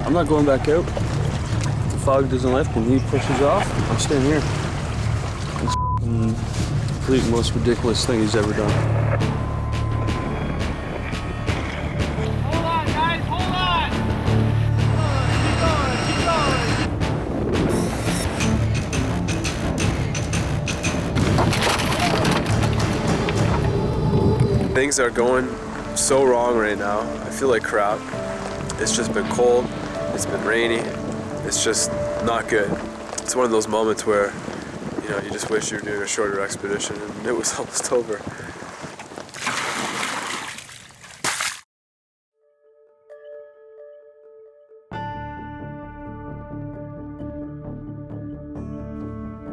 I'm not going back out. If the fog doesn't lift and he pushes off, I'm staying here. It's the complete most ridiculous thing he's ever done. Hold on, guys, hold on! Keep going, Things are going so wrong right now. I feel like crap. It's just been cold, it's been rainy, it's just not good. It's one of those moments where, you know, you just wish you were doing a shorter expedition and it was almost over.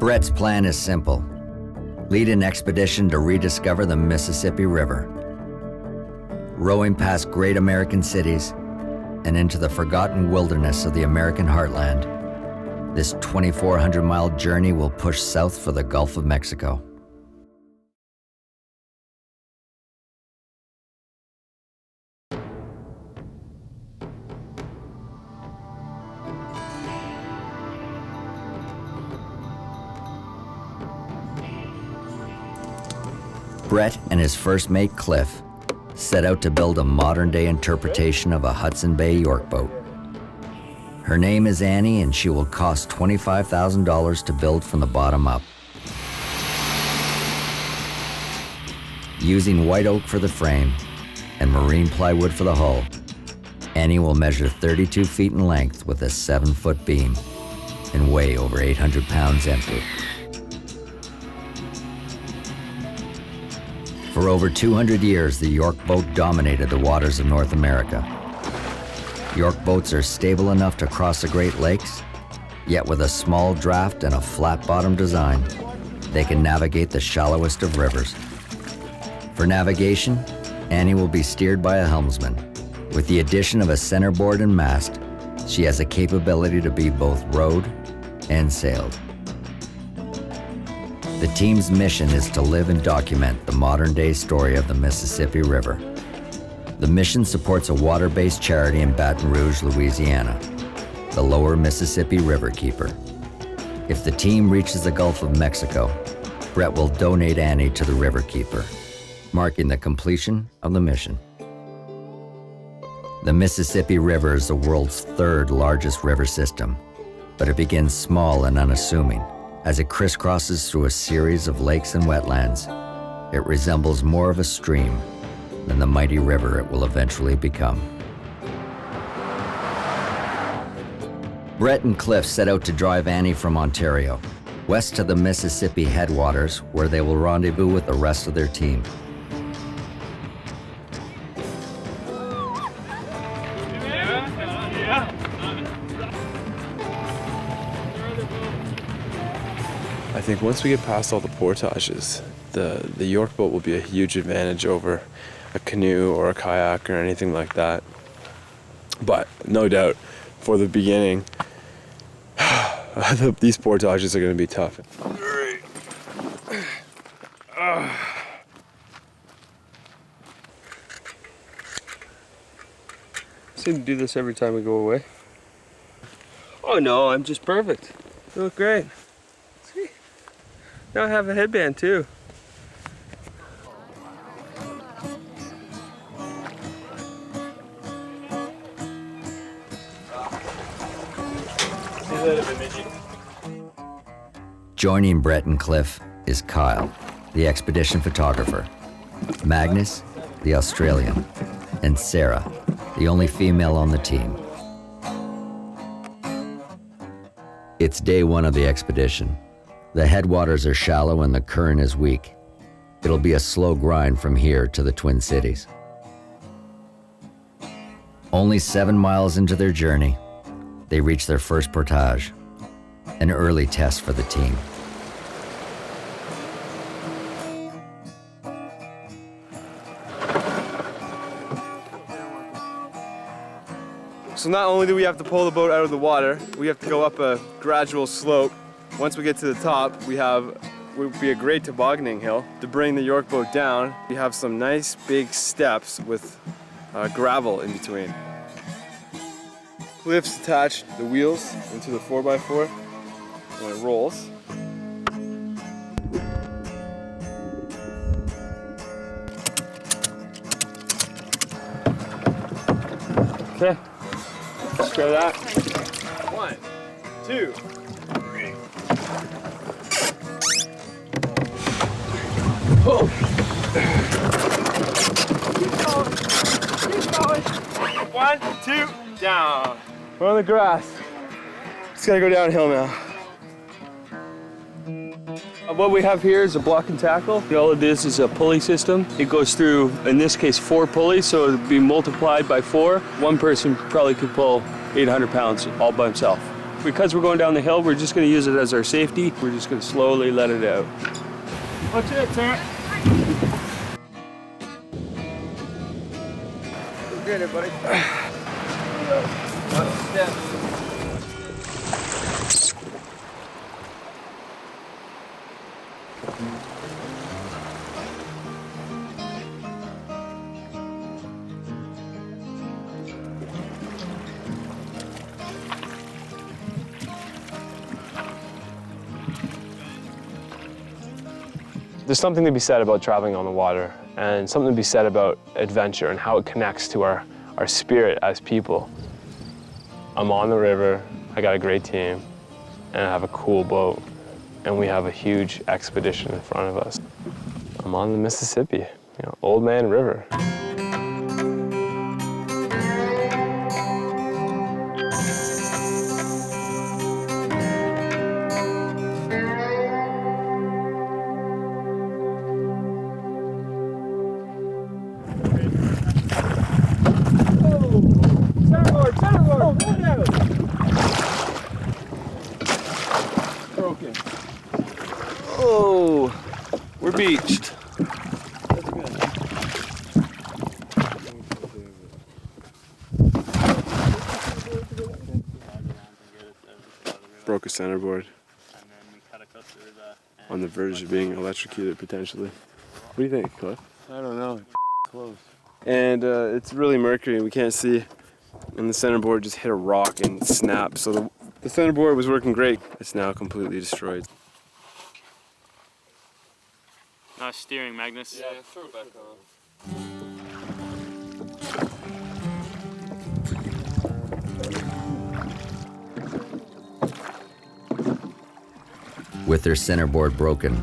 Brett's plan is simple. Lead an expedition to rediscover the Mississippi River. Rowing past great American cities and into the forgotten wilderness of the American heartland, this 2,400-mile journey will push south for the Gulf of Mexico. Brett and his first mate, Cliff, set out to build a modern-day interpretation of a Hudson Bay York boat. Her name is Annie, and she will cost $25,000 to build from the bottom up. Using white oak for the frame and marine plywood for the hull, Annie will measure 32 feet in length with a 7-foot beam and weigh over 800 pounds empty. For over 200 years, the York boat dominated the waters of North America. York boats are stable enough to cross the Great Lakes, yet with a small draft and a flat-bottom design, they can navigate the shallowest of rivers. For navigation, Annie will be steered by a helmsman. With the addition of a centerboard and mast, she has a capability to be both rowed and sailed. The team's mission is to live and document the modern-day story of the Mississippi River. The mission supports a water-based charity in Baton Rouge, Louisiana, the Lower Mississippi River Keeper. If the team reaches the Gulf of Mexico, Brett will donate Annie to the River Keeper, marking the completion of the mission. The Mississippi River is the world's third largest river system, but it begins small and unassuming. As it crisscrosses through a series of lakes and wetlands, it resembles more of a stream than the mighty river it will eventually become. Brett and Cliff set out to drive Annie from Ontario, west to the Mississippi headwaters, where they will rendezvous with the rest of their team. I think once we get past all the portages, the York boat will be a huge advantage over a canoe or a kayak or anything like that. But no doubt, for the beginning, these portages are going to be tough. Seem to do this every time we go away. Oh no, I'm just perfect. You look great. See? Now I have a headband too. Joining Brett and Cliff is Kyle, the expedition photographer, Magnus, the Australian, and Sarah, the only female on the team. It's day one of the expedition. The headwaters are shallow and the current is weak. It'll be a slow grind from here to the Twin Cities. Only 7 miles into their journey, they reach their first portage, an early test for the team. So not only do we have to pull the boat out of the water, we have to go up a gradual slope. Once we get to the top, would be a great tobogganing hill. To bring the York boat down, we have some nice big steps with gravel in between. clips attach the wheels into the 4x4 and it rolls. Okay, let's try that. 1, 2, 3. Oh. Keep going. 1, 2, down. We're on the grass. Just gotta go downhill now. What we have here is a block and tackle. All it is a pulley system. It goes through, in this case, 4 pulleys, so it'd be multiplied by 4. One person probably could pull 800 pounds all by himself. Because we're going down the hill, we're just gonna use it as our safety. We're just gonna slowly let it out. Watch it, Sarah. Get it, buddy. There's something to be said about traveling on the water and something to be said about adventure and how it connects to our spirit as people. I'm on the river, I got a great team, and I have a cool boat, and we have a huge expedition in front of us. I'm on the Mississippi, Old Man River. Broken. Oh, we're beached. Broke a centerboard. On the verge of being electrocuted potentially. What do you think, Cliff? I don't know. Close. And it's really murky and we can't see. And the centerboard just hit a rock and snapped. So the centerboard was working great. It's now completely destroyed. Nice steering, Magnus. Yeah, throw it back on. With their centerboard broken,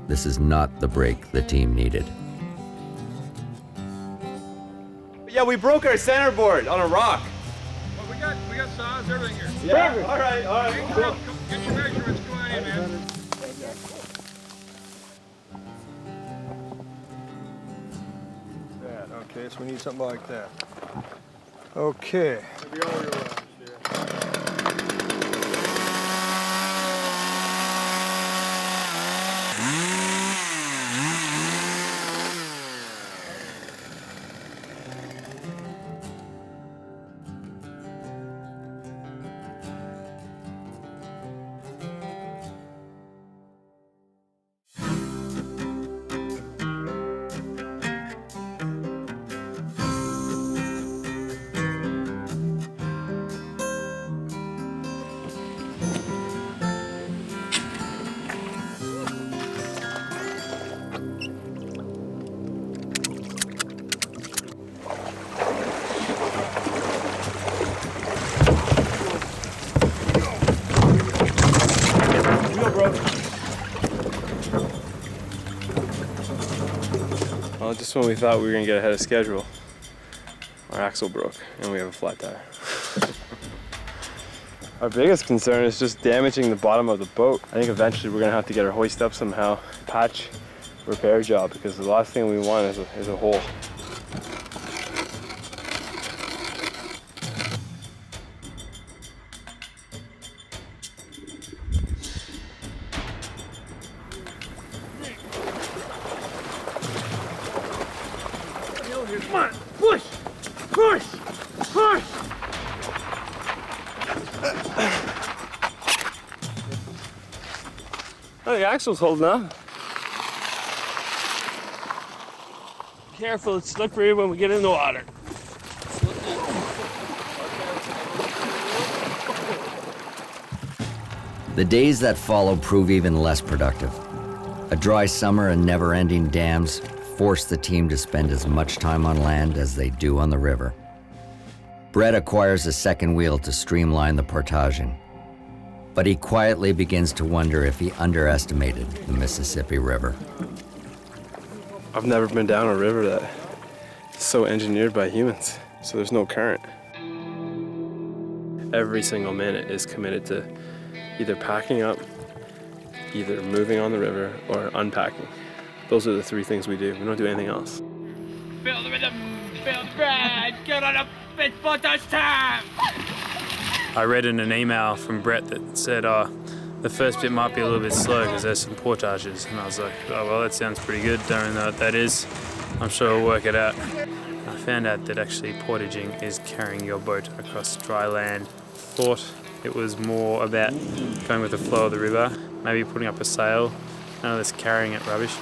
this is not the break the team needed. Yeah, we broke our centerboard on a rock. Well, we got saws, everything here. Yeah, all right. Cool. Get your measurements. Come on in, man. That, okay, so we need something like that. Okay. Well, just when we thought we were gonna get ahead of schedule, our axle broke and we have a flat tire. Our biggest concern is just damaging the bottom of the boat. I think eventually we're gonna have to get our hoist up somehow, patch, repair job, because the last thing we want is a hole. Come on, push, push, push. Oh, the axle's holding up. Careful, it's slippery when we get in the water. The days that follow prove even less productive. A dry summer and never-ending dams force the team to spend as much time on land as they do on the river. Brett acquires a second wheel to streamline the portaging, but he quietly begins to wonder if he underestimated the Mississippi River. I've never been down a river that's so engineered by humans, so there's no current. Every single minute is committed to either packing up, either moving on the river, or unpacking. Those are the three things we do. We don't do anything else. Feel the rhythm, feel the ride, get on up, it's photos time! I read in an email from Brett that said, the first bit might be a little bit slow because there's some portages. And I was like, oh, well, that sounds pretty good. Don't know what that is. I'm sure we'll work it out. I found out that actually portaging is carrying your boat across dry land. Thought it was more about going with the flow of the river, maybe putting up a sail. None of this carrying it rubbish.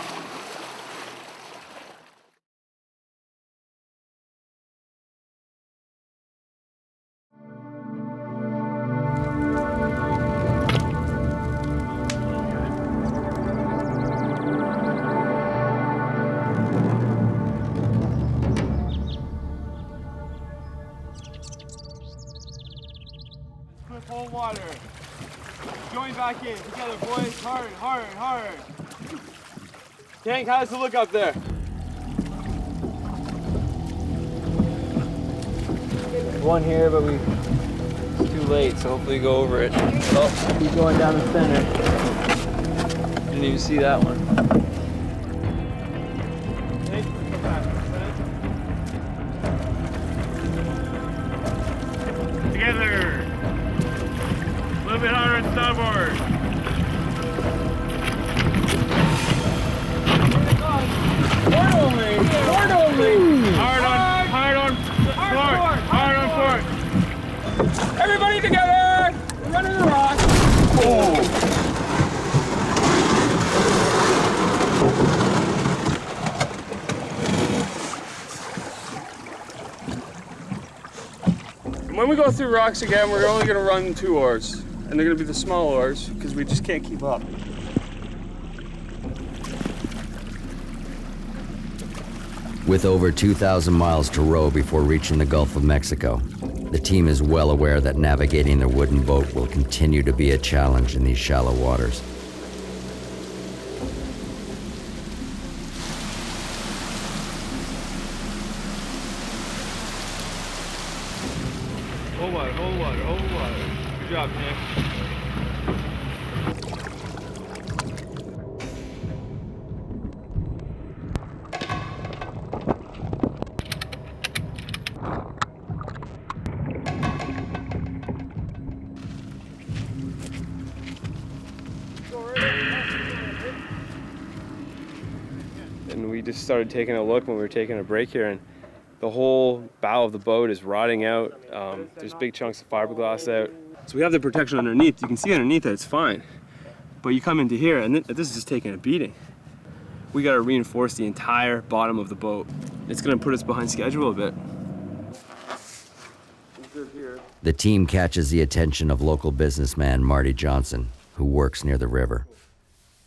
Clip whole water. Join back in, together boys, hard, hard, hard. Hank, how's the look up there? One here, but it's too late, so hopefully go over it. Oh, keep going down the center. Didn't even see that one. Hank, come back, together. A little bit harder on starboard. Hard on port. Everybody together. We're running the rock. When we go through rocks again, we're only going to run 2 oars. And they're going to be the small oars because we just can't keep up. With over 2,000 miles to row before reaching the Gulf of Mexico, the team is well aware that navigating their wooden boat will continue to be a challenge in these shallow waters. Hold water, hold water, hold water. Good job, Nick. And we just started taking a look when we were taking a break here, and the whole bow of the boat is rotting out. There's big chunks of fiberglass out. So we have the protection underneath. You can see underneath it, it's fine. But you come into here, and this is just taking a beating. We got to reinforce the entire bottom of the boat. It's going to put us behind schedule a bit. The team catches the attention of local businessman Marty Johnson, who works near the river.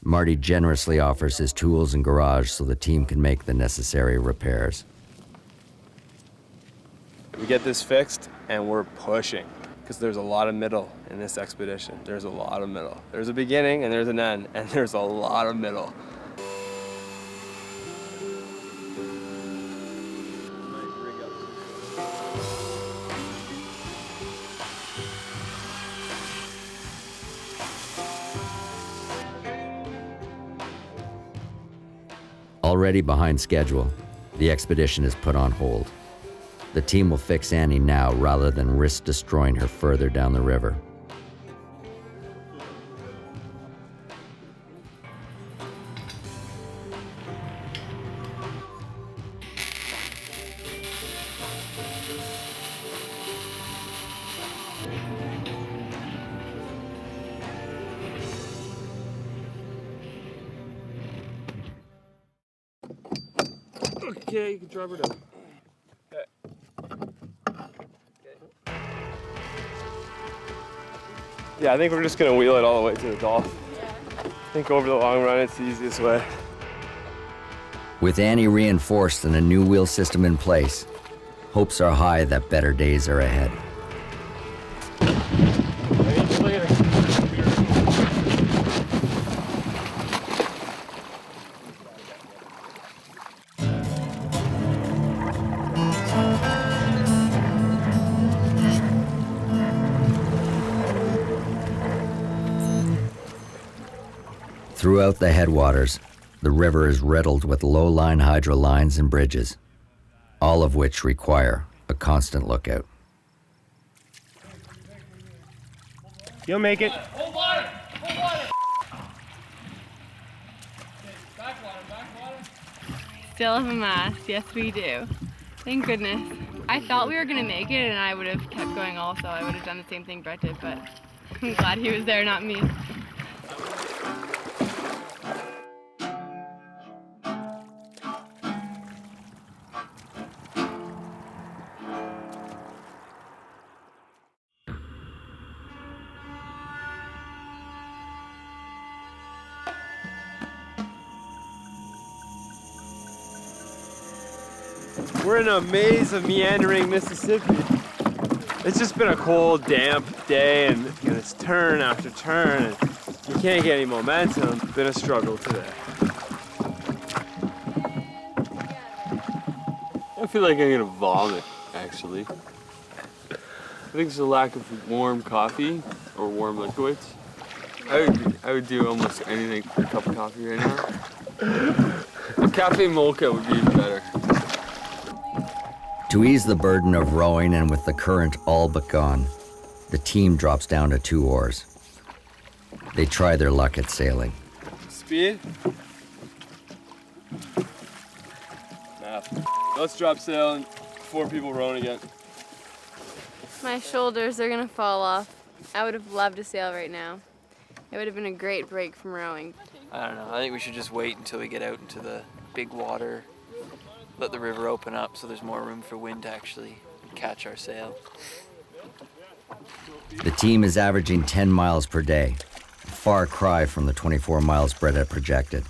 Marty generously offers his tools and garage so the team can make the necessary repairs. We get this fixed, and we're pushing, because there's a lot of middle in this expedition. There's a lot of middle. There's a beginning, and there's an end, and there's a lot of middle. Already behind schedule, the expedition is put on hold. The team will fix Annie now rather than risk destroying her further down the river. Okay, you can drop her down. Yeah, I think we're just gonna wheel it all the way to the Gulf. I think over the long run, it's the easiest way. With Annie reinforced and a new wheel system in place, hopes are high that better days are ahead. Throughout the headwaters, the river is riddled with low-line hydro lines and bridges, all of which require a constant lookout. You'll make it. Hold water! Hold water! Back water. Still have a mast, yes we do. Thank goodness. I thought we were gonna make it and I would have kept going also. I would have done the same thing Brett did, but I'm glad he was there, not me. We're in a maze of meandering Mississippi. It's just been a cold, damp day, and it's turn after turn, and you can't get any momentum. It's been a struggle today. I feel like I'm gonna vomit, actually. I think it's a lack of warm coffee or warm liquids. I would do almost anything for a cup of coffee right now. A cafe mocha would be even better. To ease the burden of rowing and with the current all but gone, the team drops down to 2 oars. They try their luck at sailing. Speed? Nah. Let's drop sail and 4 people rowing again. My shoulders are gonna fall off. I would have loved to sail right now. It would have been a great break from rowing. I don't know. I think we should just wait until we get out into the big water. Let the river open up so there's more room for wind to actually catch our sail. The team is averaging 10 miles per day, a far cry from the 24 miles Brett had projected.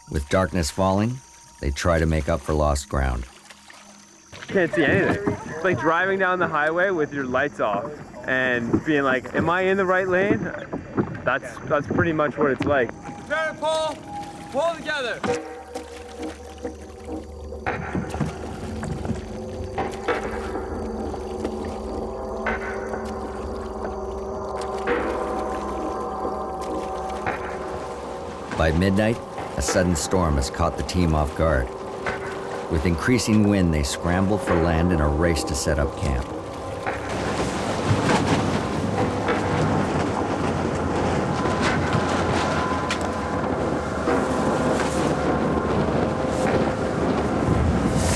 With darkness falling, they try to make up for lost ground. Can't see anything. It's like driving down the highway with your lights off and being like, am I in the right lane? That's pretty much what it's like. Prepare to pull! Pull together! By midnight, a sudden storm has caught the team off guard. With increasing wind, they scramble for land in a race to set up camp.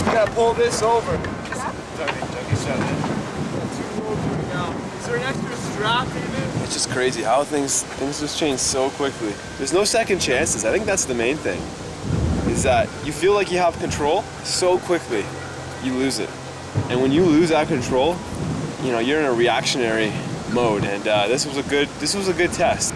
You gotta pull this over. Is there an extra strap even? It's just crazy how things just change so quickly. There's no second chances. I think that's the main thing. Is that you feel like you have control so quickly, you lose it. And when you lose that control, you know, you're in a reactionary mode. And this was a good test.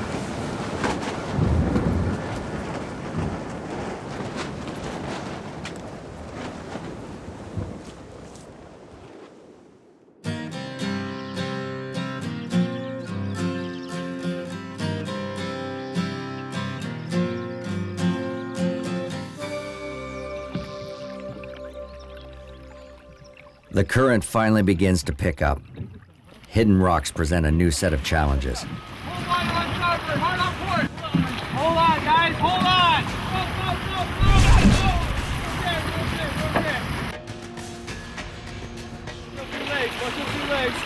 The current finally begins to pick up. Hidden rocks present a new set of challenges. Hold on, starboard, hard on port! Hold on, guys, hold on! Go! We're okay. Watch your 2 legs.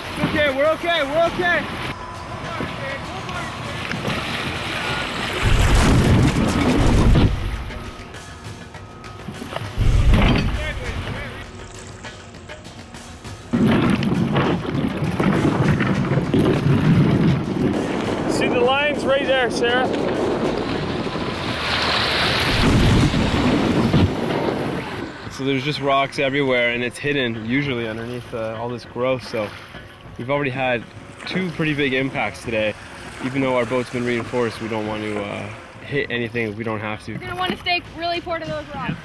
It's okay, we're okay. See the lines right there, Sarah? So there's just rocks everywhere and it's hidden usually underneath all this growth. So we've already had two pretty big impacts today. Even though our boat's been reinforced, we don't want to hit anything if we don't have to. You're gonna want to stay really port of those rocks.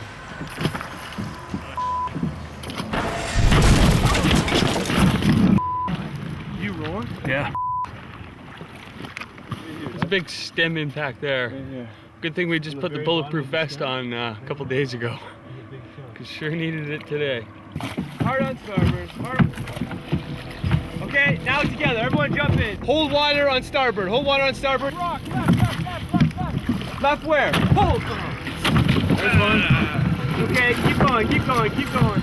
You rolling? Yeah. There's a big stem impact there. Good thing we just put the bulletproof vest on a couple days ago. Cause sure needed it today. Hard on starboard. Hard. Okay, now together. Everyone jump in. Hold water on starboard. Hold water on starboard. Rock. Left. Left where? Hold. There's one. Okay, keep going. Keep going. Keep going.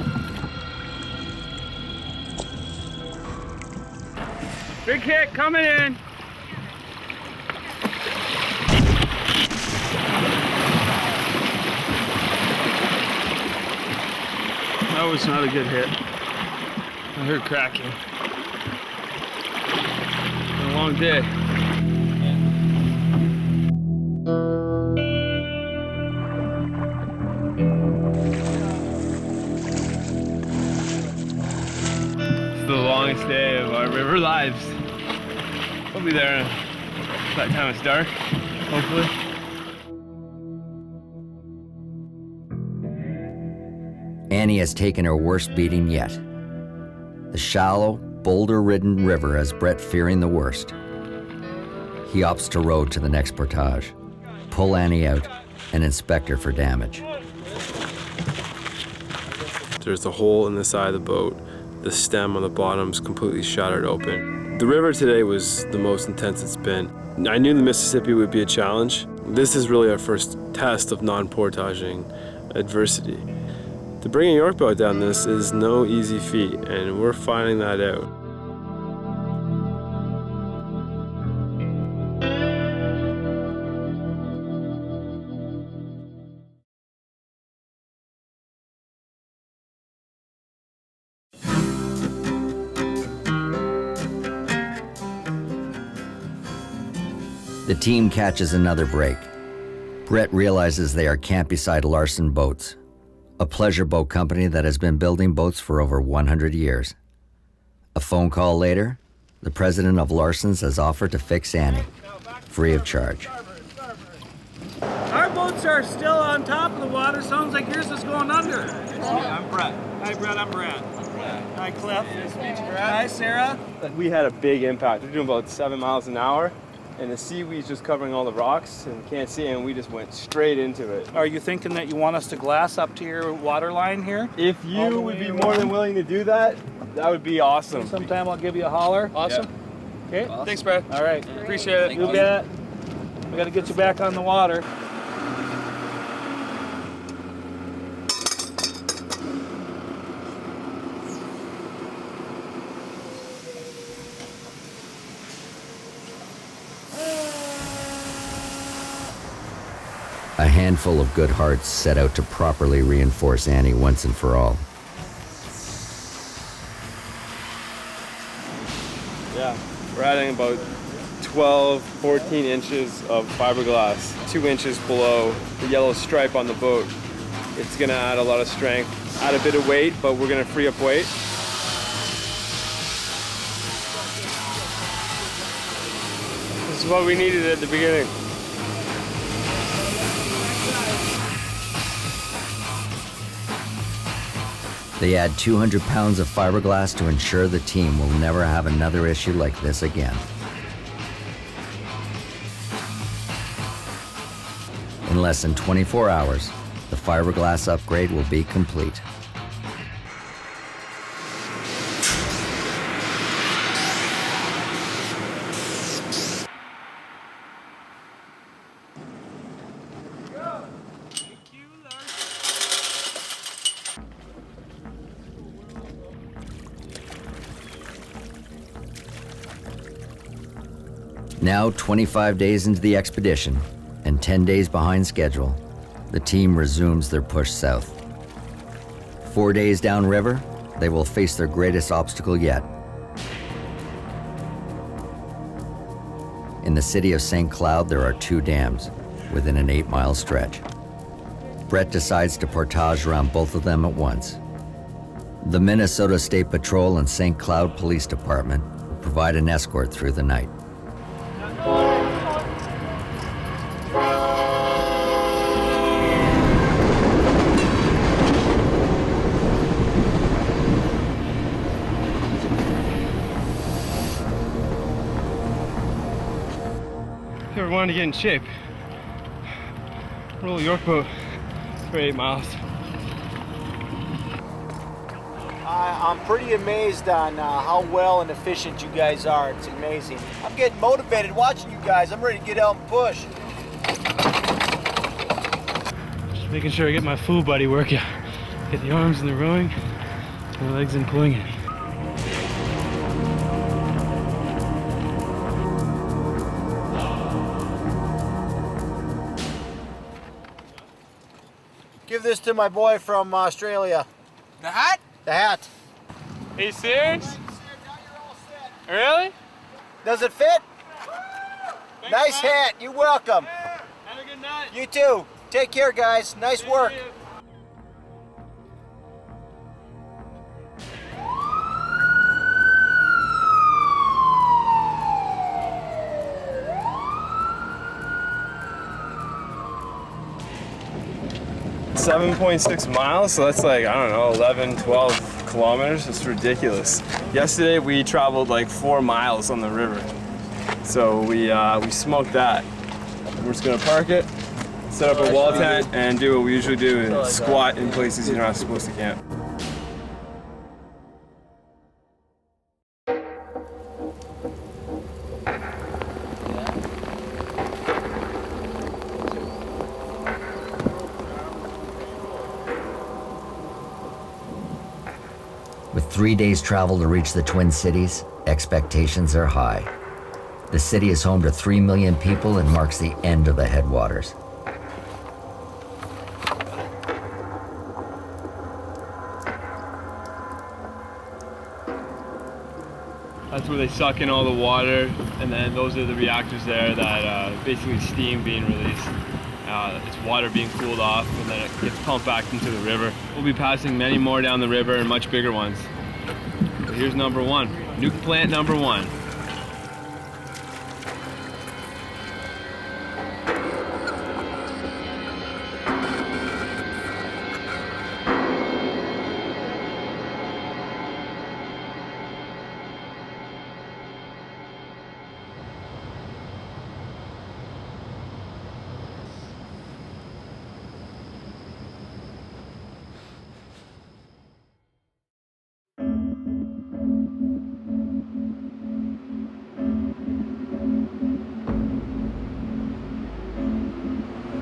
Big hit coming in. That was not a good hit. I heard cracking. Been a long day. It's the longest day of our river lives. We'll be there by the time it's dark, hopefully. Annie has taken her worst beating yet. The shallow, boulder-ridden river has Brett fearing the worst. He opts to row to the next portage, pull Annie out, and inspect her for damage. There's a hole in the side of the boat. The stem on the bottom's completely shattered open. The river today was the most intense it's been. I knew the Mississippi would be a challenge. This is really our first test of non-portaging adversity. To bring a York boat down this is no easy feat, and we're finding that out. The team catches another break. Brett realizes they are camped beside Larson Boats, a pleasure boat company that has been building boats for over 100 years. A phone call later, the president of Larson's has offered to fix Annie, free of charge. Our boats are still on top of the water. Sounds like yours is going under. I'm Brett. Hi, Brett. I'm Brad. Hi, Cliff. Nice to meet you, Brad. Hi, Sarah. We had a big impact. We're doing about 7 miles an hour, and the seaweed's just covering all the rocks, and you can't see it, and we just went straight into it. Are you thinking that you want us to glass up to your water line here? If you would be more than willing to do that, that would be awesome. Sometime I'll give you a holler. Awesome. Okay. Awesome. Thanks, Brad. All right. Appreciate it. You bet. We got to get you back on the water. A handful of good hearts set out to properly reinforce Annie once and for all. Yeah, we're adding about 12, 14 inches of fiberglass, 2 inches below the yellow stripe on the boat. It's gonna add a lot of strength, add a bit of weight, but we're gonna free up weight. This is what we needed at the beginning. They add 200 pounds of fiberglass to ensure the team will never have another issue like this again. In less than 24 hours, the fiberglass upgrade will be complete. Now, 25 days into the expedition, and 10 days behind schedule, the team resumes their push south. 4 days downriver, they will face their greatest obstacle yet. In the city of St. Cloud, there are 2 dams within an 8-mile stretch. Brett decides to portage around both of them at once. The Minnesota State Patrol and St. Cloud Police Department will provide an escort through the night. If you ever wanted to get in shape, roll a York boat for 8 miles. I'm pretty amazed on how well and efficient you guys are. It's amazing. I'm getting motivated watching you guys. I'm ready to get out and push. Just making sure I get my full body workout. Get the arms in the rowing, and the legs in pulling it. Give this to my boy from Australia. The hat? The hat. Are you serious? Really? Does it fit? Nice hat. You're welcome. Have a good night. You too. Take care, guys. Nice work. .6 miles, so that's like, I don't know, 11, 12 kilometers. It's ridiculous. Yesterday we traveled like 4 miles on the river. So we smoked that. We're just gonna park it, set up a wall tent, and do what we usually do, and squat in places you're not supposed to camp. With 3 days travel to reach the Twin Cities, expectations are high. The city is home to 3 million people and marks the end of the headwaters. That's where they suck in all the water, and then those are the reactors there that basically steam being released. It's water being cooled off, and then it gets pumped back into the river. We'll be passing many more down the river and much bigger ones. So here's number one, nuke plant number one.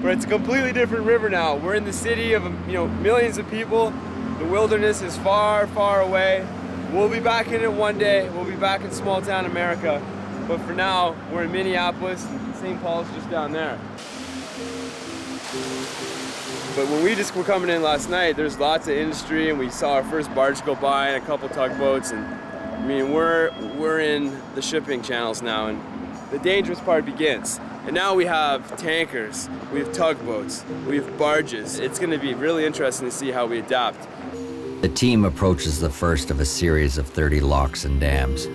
But it's a completely different river now. We're in the city of millions of people. The wilderness is far, far away. We'll be back in it one day. We'll be back in small town America. But for now, we're in Minneapolis, and St. Paul's just down there. But when we just were coming in last night, there's lots of industry, and we saw our first barge go by and a couple tugboats, and I mean, we're in the shipping channels now, and the dangerous part begins. And now we have tankers, we have tugboats, we have barges. It's going to be really interesting to see how we adapt. The team approaches the first of a series of 30 locks and dams.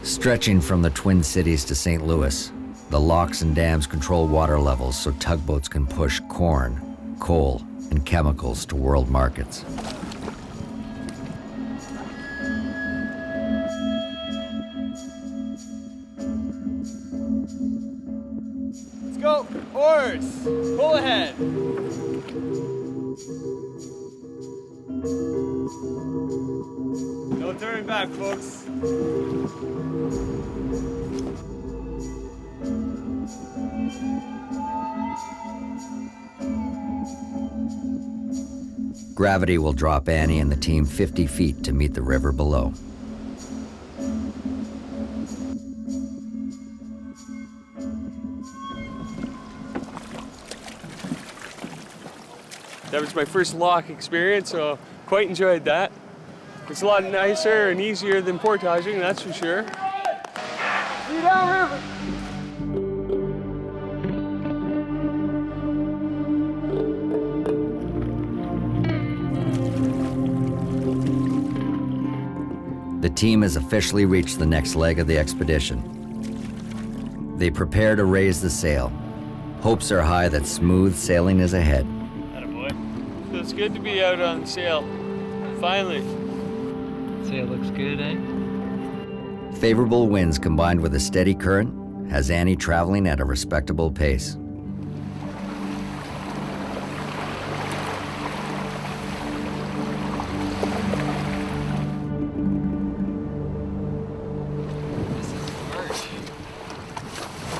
Stretching from the Twin Cities to St. Louis, the locks and dams control water levels so tugboats can push corn, coal, and chemicals to world markets. Let's go, oars, pull ahead. No turning back, folks. Gravity will drop Annie and the team 50 feet to meet the river below. That was my first lock experience, so quite enjoyed that. It's a lot nicer and easier than portaging, that's for sure. See you downriver. The team has officially reached the next leg of the expedition. They prepare to raise the sail. Hopes are high that smooth sailing is ahead. Attaboy. Feels good to be out on sail. Finally. Sail looks good, eh? Favorable winds combined with a steady current has Annie traveling at a respectable pace.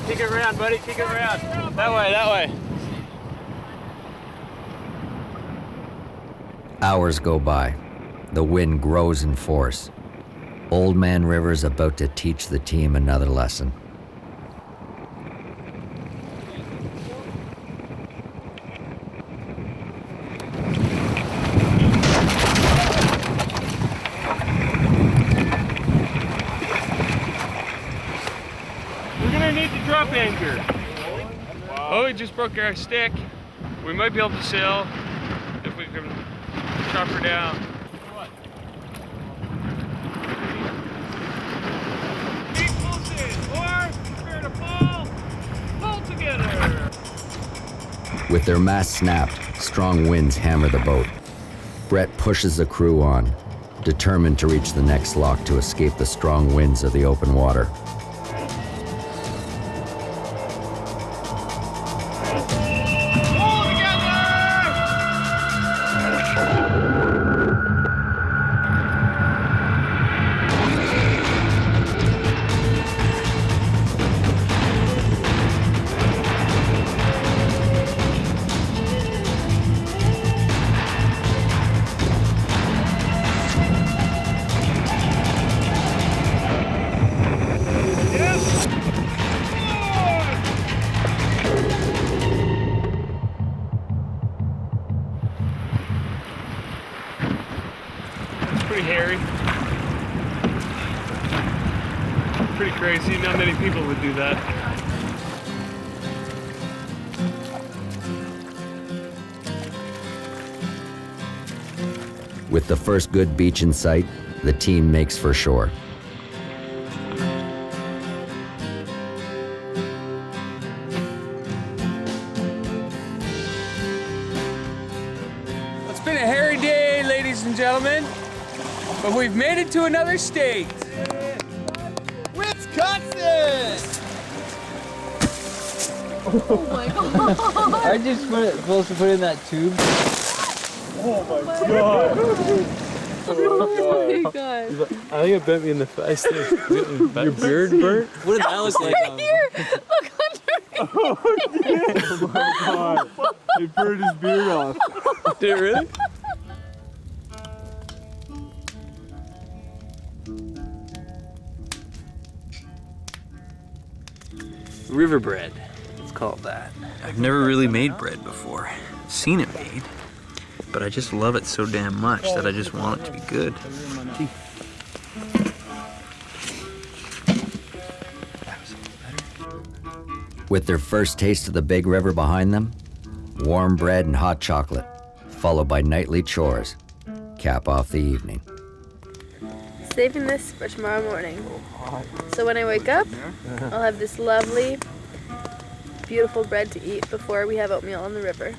Kick it around, buddy. Kick it around. That way, that way. Hours go by. The wind grows in force. Old Man River's about to teach the team another lesson. We're gonna need to drop anchor. Oh, we just broke our stick. We might be able to sail if we can chop her down. Keep pulsing, or prepare to pull together. With their masts snapped, strong winds hammer the boat. Brett pushes the crew on, determined to reach the next lock to escape the strong winds of the open water. Pretty hairy. Pretty crazy. Not many people would do that. With the first good beach in sight, the team makes for shore. It's been a hairy day, ladies and gentlemen, but we've made it to another state. Wisconsin! Oh my god. Aren't you supposed to put in that tube? Oh my god. I think it bent me in the face. Your beard burnt? What did that look like? Here, look under. Oh my god. It burned his beard off. Did it really? River bread. It's called that. I've never really made bread before. Seen it made. But I just love it so damn much that I just want it to be good. With their first taste of the big river behind them, warm bread and hot chocolate, followed by nightly chores, cap off the evening. Saving this for tomorrow morning. So when I wake up, I'll have this lovely, beautiful bread to eat before we have oatmeal on the river.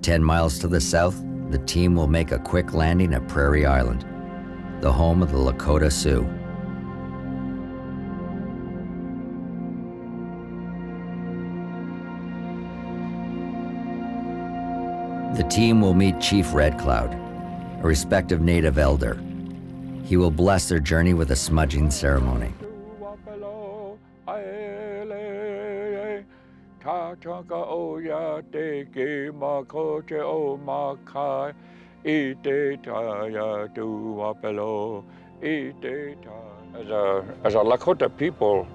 "10 miles to the south, the team will make a quick landing at Prairie Island, the home of the Lakota Sioux. The team will meet Chief Red Cloud, a respective native elder. He will bless their journey with a smudging ceremony. As a Lakota people,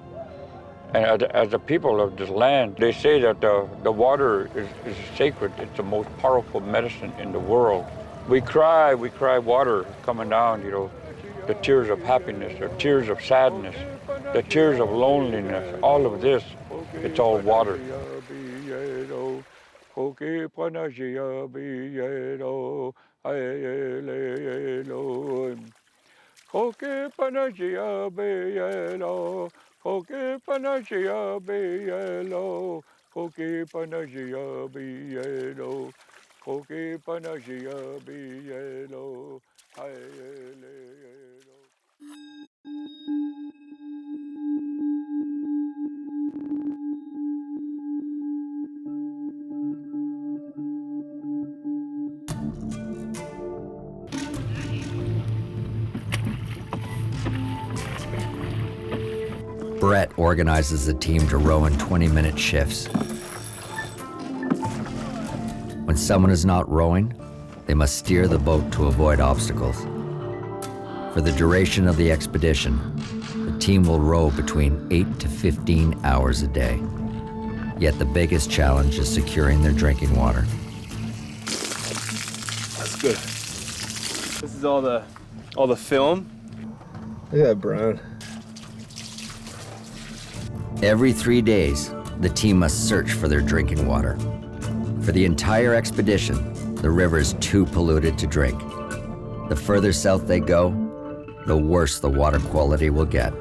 and as the people of this land, they say that the water is sacred. It's the most powerful medicine in the world. We cry water coming down, you know, the tears of happiness, the tears of sadness, the tears of loneliness, all of this, it's all water. Brett organizes the team to row in 20-minute shifts. When someone is not rowing, they must steer the boat to avoid obstacles. For the duration of the expedition, the team will row between 8 to 15 hours a day. Yet the biggest challenge is securing their drinking water. That's good. This is all the film. Yeah, brown. Every 3 days, the team must search for their drinking water. For the entire expedition, the river is too polluted to drink. The further south they go, the worse the water quality will get.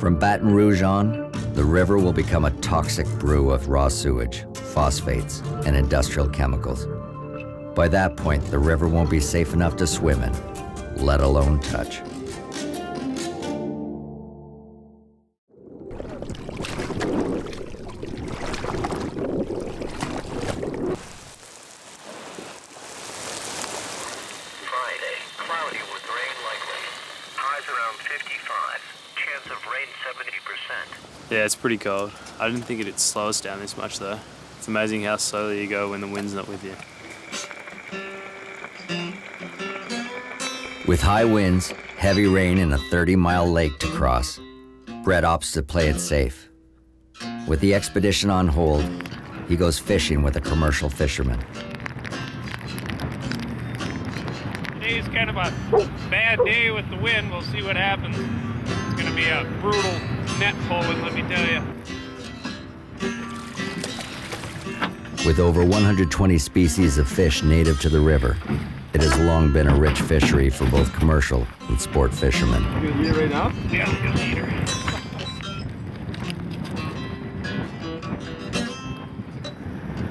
From Baton Rouge on, the river will become a toxic brew of raw sewage, phosphates, and industrial chemicals. By that point, the river won't be safe enough to swim in, let alone touch. Yeah, it's pretty cold. I didn't think it'd slow us down this much though. It's amazing how slowly you go when the wind's not with you. With high winds, heavy rain, and a 30-mile lake to cross, Brett opts to play it safe. With the expedition on hold, he goes fishing with a commercial fisherman. Today's kind of a bad day with the wind. We'll see what happens. It's going to be a brutal net pulling, let me tell you. With over 120 species of fish native to the river, it has long been a rich fishery for both commercial and sport fishermen. You gonna eat it right now? Yeah, I'm going to eat her.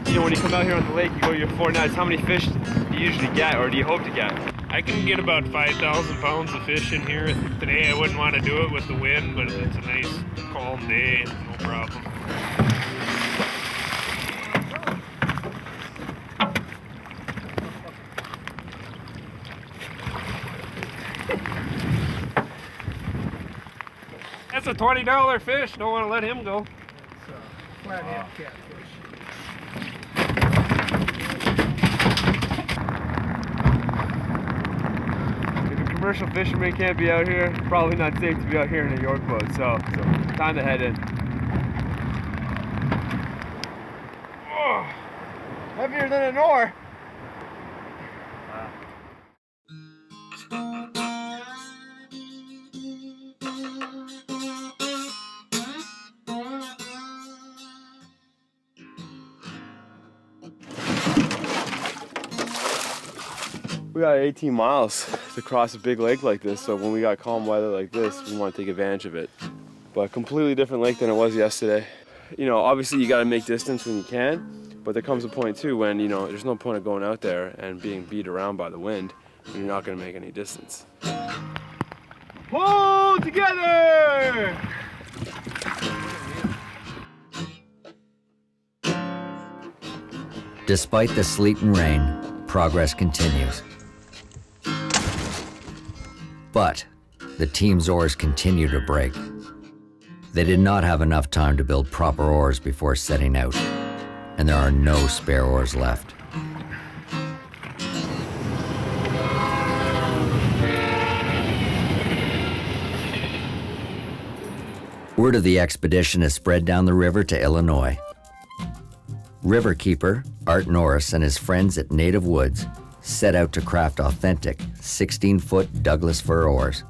You know, when you come out here on the lake, you go your 4 nights, how many fish do you usually get, or do you hope to get? I can get about 5,000 pounds of fish in here. Today I wouldn't want to do it with the wind, but if it's a nice calm day, no problem. That's a $20 fish. Don't want to let him go. Flathead catfish. Commercial fishermen can't be out here. Probably not safe to be out here in a York boat, so time to head in. Oh, heavier than an oar. We got 18 miles to cross a big lake like this, so when we got calm weather like this, we want to take advantage of it. But completely different lake than it was yesterday. You know, obviously you got to make distance when you can, but there comes a point too when, you know, there's no point of going out there and being beat around by the wind when you're not going to make any distance. Pull together! Despite the sleet and rain, progress continues. But the team's oars continue to break. They did not have enough time to build proper oars before setting out, and there are no spare oars left. Word of the expedition is spread down the river to Illinois. Riverkeeper Art Norris and his friends at Native Woods set out to craft authentic 16-foot Douglas fir oars.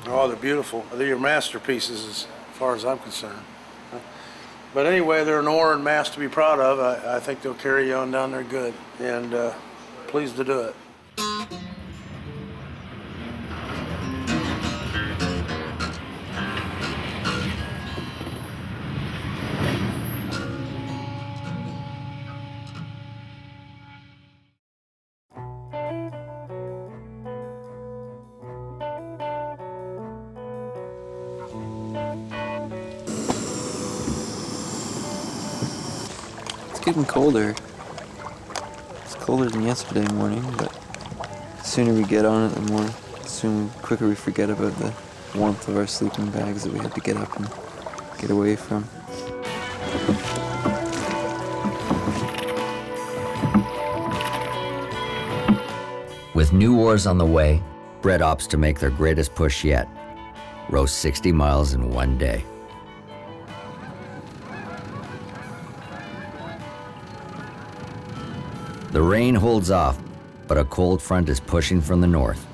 Oh, they're beautiful. They're your masterpieces as far as I'm concerned. But anyway, they're an oar and mast to be proud of. I think they'll carry you on down there good, and pleased to do it. It's getting colder. It's colder than yesterday morning, but the sooner we get on it, the quicker we forget about the warmth of our sleeping bags that we had to get up and get away from. With new oars on the way, Brett opts to make their greatest push yet, row 60 miles in one day. The rain holds off, but a cold front is pushing from the north.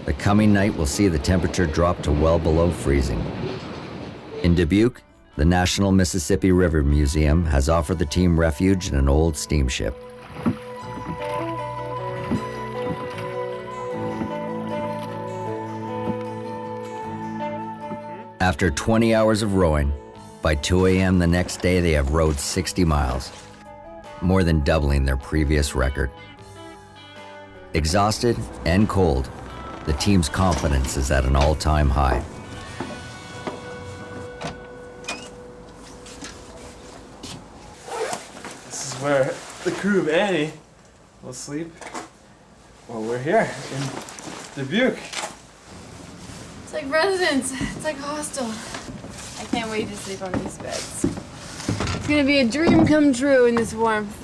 The coming night will see the temperature drop to well below freezing. In Dubuque, the National Mississippi River Museum has offered the team refuge in an old steamship. After 20 hours of rowing, by 2 a.m. the next day they have rowed 60 miles, more than doubling their previous record. Exhausted and cold, the team's confidence is at an all-time high. This is where the crew of Annie will sleep while we're here in Dubuque. It's like residence. It's like a hostel. I can't wait to sleep on these beds. It's gonna be a dream come true in this warmth.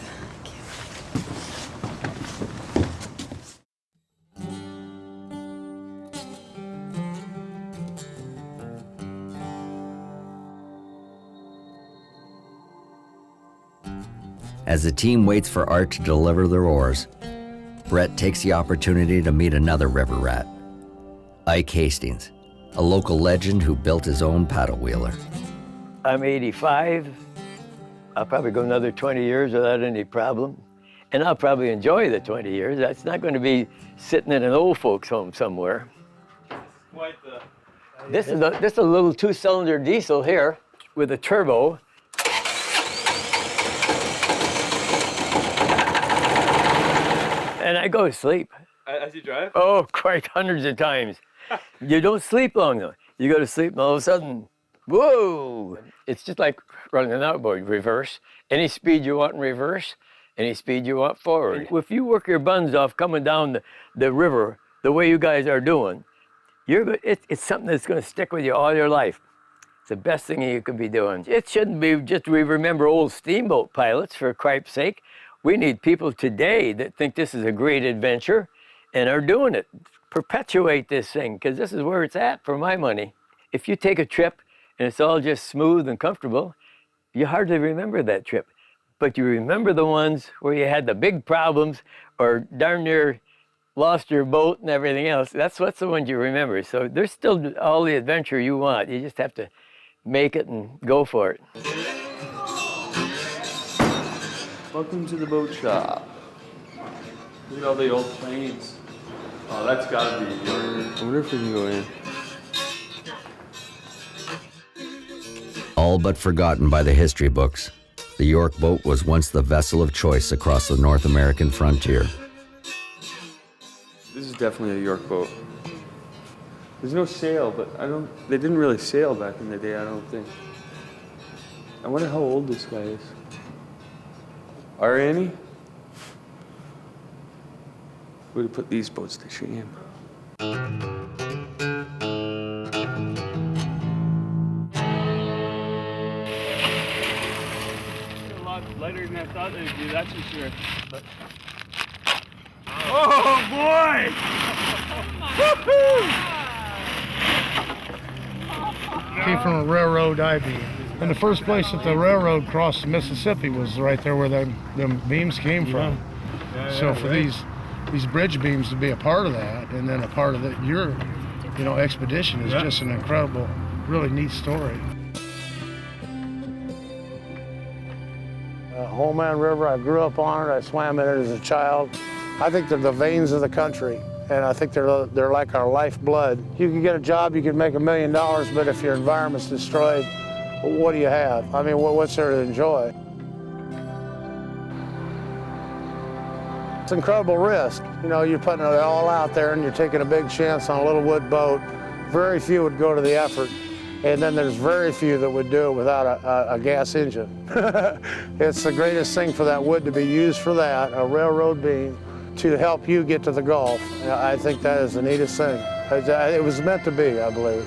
As the team waits for Art to deliver their oars, Brett takes the opportunity to meet another river rat, Ike Hastings, a local legend who built his own paddle wheeler. I'm 85. I'll probably go another 20 years without any problem. And I'll probably enjoy the 20 years. That's not going to be sitting in an old folks' home somewhere. This is a little 2-cylinder diesel here with a turbo. And I go to sleep. As you drive? Oh, quite hundreds of times. You don't sleep long though. You go to sleep and all of a sudden, whoa! It's just like running an outboard, reverse. Any speed you want in reverse, any speed you want forward. If you work your buns off coming down the river the way you guys are doing, it's something that's going to stick with you all your life. It's the best thing you could be doing. It shouldn't be just we remember old steamboat pilots, for cripe's sake. We need people today that think this is a great adventure and are doing it. Perpetuate this thing, because this is where it's at for my money. If you take a trip and it's all just smooth and comfortable, you hardly remember that trip. But you remember the ones where you had the big problems or darn near lost your boat and everything else. That's what's the ones you remember. So there's still all the adventure you want. You just have to make it and go for it. Welcome to the boat shop. Look at all the old planes. Oh, that's gotta be yours. I wonder if we can go in. All but forgotten by the history books, the York boat was once the vessel of choice across the North American frontier. This is definitely a York boat. There's no sail, but they didn't really sail back in the day, I don't think. I wonder how old this guy is. Are any? Would have put these boats to shame. A lot lighter than I thought they'd be, that's for sure. But... Oh boy! Came from a railroad I-beam. And the first place that the railroad crossed the Mississippi was right there where them beams came from. So for these bridge beams to be a part of that, and then a part of your expedition is just an incredible, really neat story. Holman River, I grew up on it. I swam in it as a child. I think they're the veins of the country, and I think they're like our lifeblood. You can get a job, you can make $1 million, but if your environment's destroyed, what do you have? I mean, what's there to enjoy? It's incredible risk. You're putting it all out there and you're taking a big chance on a little wood boat. Very few would go to the effort. And then there's very few that would do it without a gas engine. It's the greatest thing for that wood to be used for that, a railroad beam, to help you get to the Gulf. I think that is the neatest thing. It was meant to be, I believe.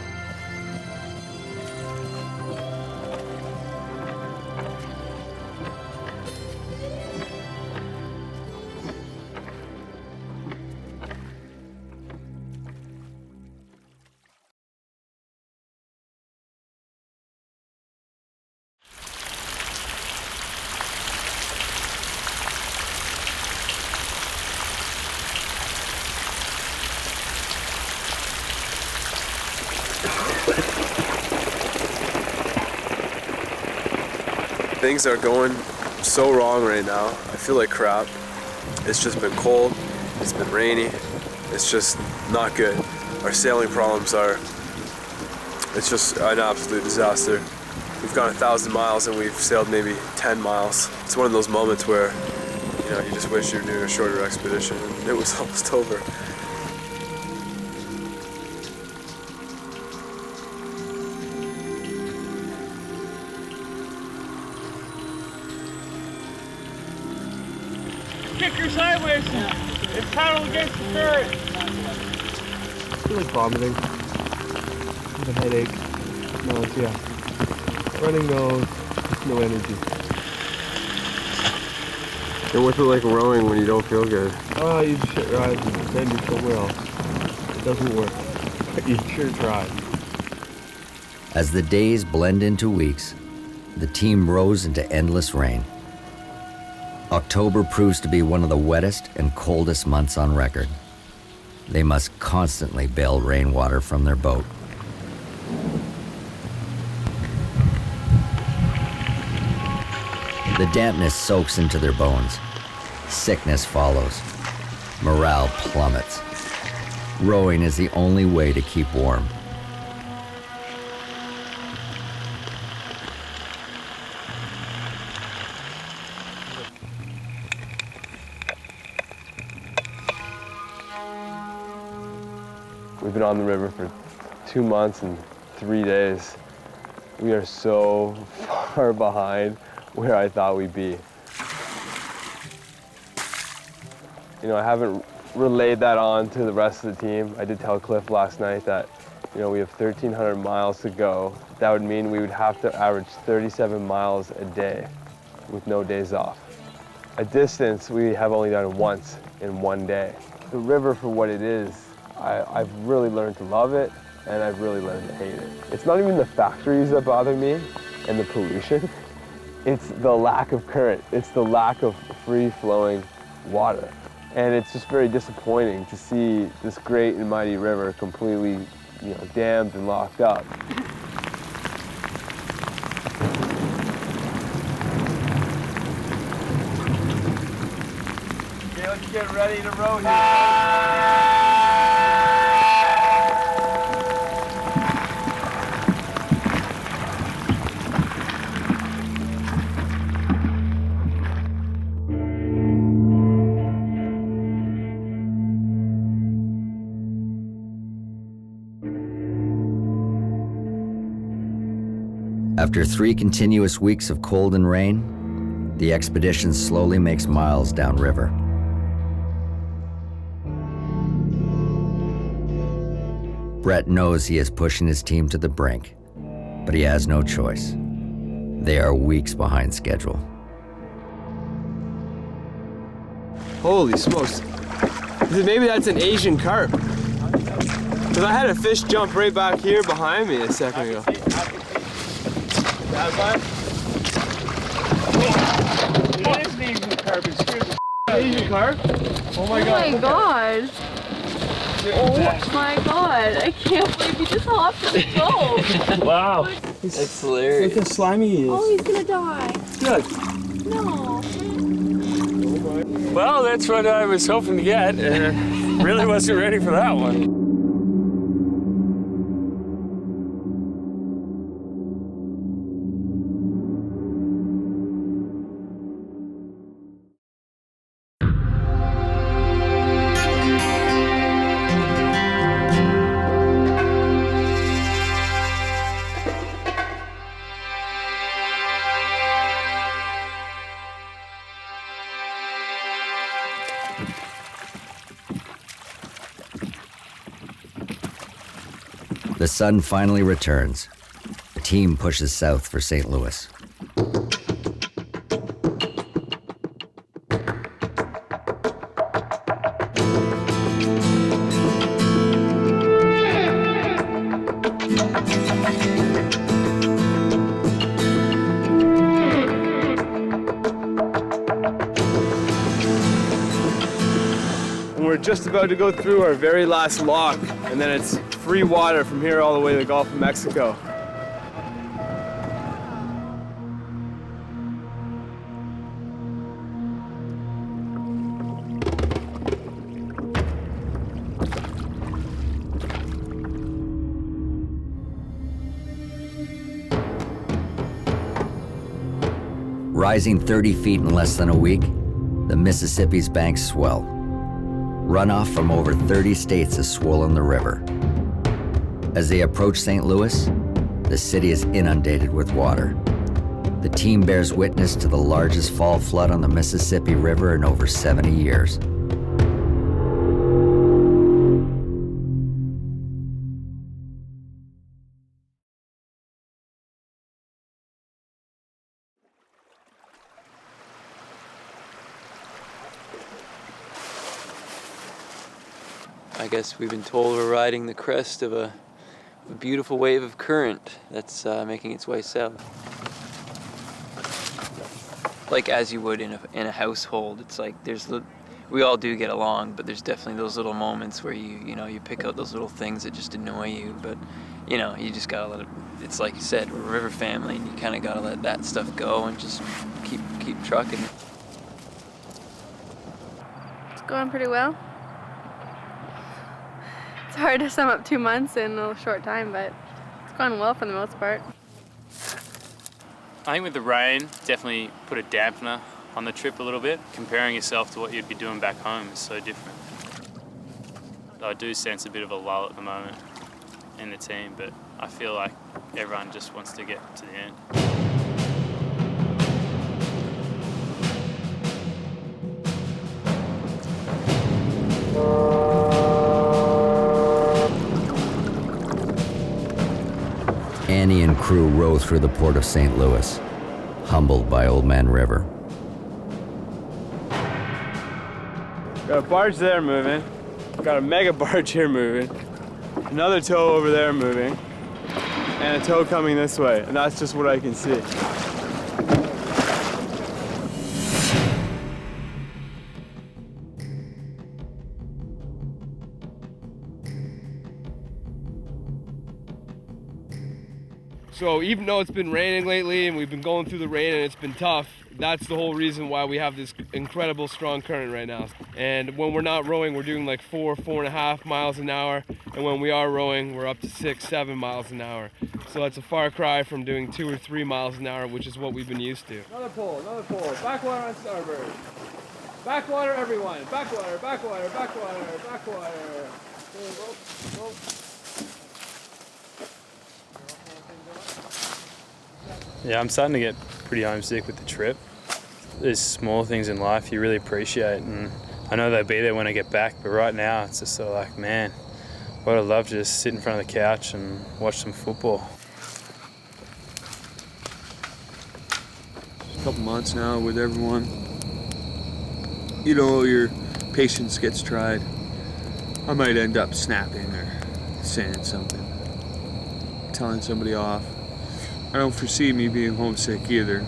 Things are going so wrong right now. I feel like crap. It's just been cold, it's been rainy, it's just not good. Our sailing problems it's just an absolute disaster. We've gone 1,000 miles and we've sailed maybe 10 miles. It's one of those moments where, you just wish you were doing a shorter expedition and it was almost over. Kick her sideways and paddle against the current. I feel like vomiting. I have a headache. Nausea. Running nose. No energy. And what's it like rowing when you don't feel good? Oh, you just hit rides and pretend you're so well. It doesn't work. But you sure try. As the days blend into weeks, the team rows into endless rain. October proves to be one of the wettest and coldest months on record. They must constantly bail rainwater from their boat. The dampness soaks into their bones. Sickness follows. Morale plummets. Rowing is the only way to keep warm. We've been on the river for 2 months and 3 days. We are so far behind where I thought we'd be. I haven't relayed that on to the rest of the team. I did tell Cliff last night that, we have 1,300 miles to go. That would mean we would have to average 37 miles a day with no days off. A distance we have only done once in 1 day. The river for what it is, I've really learned to love it, and I've really learned to hate it. It's not even the factories that bother me and the pollution. It's the lack of current. It's the lack of free-flowing water. And it's just very disappointing to see this great and mighty river completely, dammed and locked up. Okay, let's get ready to row here. After 3 continuous weeks of cold and rain, the expedition slowly makes miles downriver. Brett knows he is pushing his team to the brink, but he has no choice. They are weeks behind schedule. Holy smokes. Maybe that's an Asian carp. Because I had a fish jump right back here behind me a second ago. It is an Asian carp. It scared the Asian carp? Oh my god. Oh my god. Oh my god. I can't believe you just hopped in the boat. Wow. That's hilarious. Look how slimy he is. Oh, he's gonna die. Good. No. Well, that's what I was hoping to get. Really wasn't ready for that one. The sun finally returns. The team pushes south for St. Louis. And we're just about to go through our very last lock, and then it's free water from here all the way to the Gulf of Mexico. Rising 30 feet in less than a week, the Mississippi's banks swell. Runoff from over 30 states has swollen the river. As they approach St. Louis, the city is inundated with water. The team bears witness to the largest fall flood on the Mississippi River in over 70 years. I guess we've been told we're riding the crest of a beautiful wave of current that's making its way south. Like as you would in a household, it's like we all do get along, but there's definitely those little moments where you pick out those little things that just annoy you, but you just gotta let it. It's like you said, we're a river family, and you kind of gotta let that stuff go and just keep trucking. It's going pretty well. It's hard to sum up 2 months in a short time, but it's gone well for the most part. I think with the rain, definitely put a dampener on the trip a little bit. Comparing yourself to what you'd be doing back home is so different. I do sense a bit of a lull at the moment in the team, but I feel like everyone just wants to get to the end. Annie and crew row through the port of St. Louis, humbled by Old Man River. Got a barge there moving. Got a mega barge here moving. Another tow over there moving. And a tow coming this way. And that's just what I can see. So even though it's been raining lately and we've been going through the rain and it's been tough, that's the whole reason why we have this incredible strong current right now. And when we're not rowing, we're doing like 4.5 miles an hour. And when we are rowing, we're up to 6-7 miles an hour. So that's a far cry from doing 2 or 3 miles an hour, which is what we've been used to. Another pull, another pull. Backwater on starboard. Backwater, everyone. Backwater, backwater, backwater, backwater. Yeah, I'm starting to get pretty homesick with the trip. There's small things in life you really appreciate, and I know they'll be there when I get back, but right now it's just sort of like, man, what I'd love to just sit in front of the couch and watch some football. A couple months now with everyone. You know, your patience gets tried. I might end up snapping or saying something, telling somebody off. I don't foresee me being homesick either.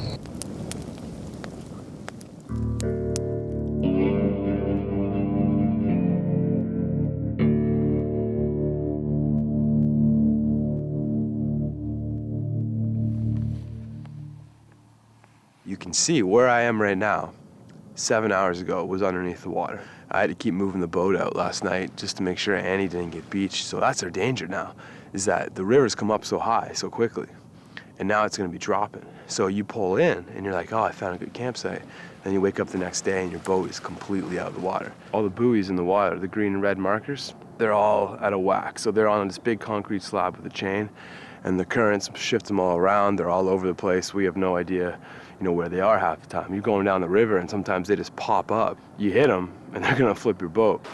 You can see where I am right now. 7 hours ago was underneath the water. I had to keep moving the boat out last night just to make sure Annie didn't get beached. So that's our danger now, is that the river's come up so high so quickly, and now it's gonna be dropping. So you pull in and you're like, oh, I found a good campsite. Then you wake up the next day and your boat is completely out of the water. All the buoys in the water, the green and red markers, they're all out of whack. So they're on this big concrete slab with a chain, and the currents shift them all around. They're all over the place. We have no idea, you know, where they are half the time. You're going down the river and sometimes they just pop up. You hit them and they're gonna flip your boat.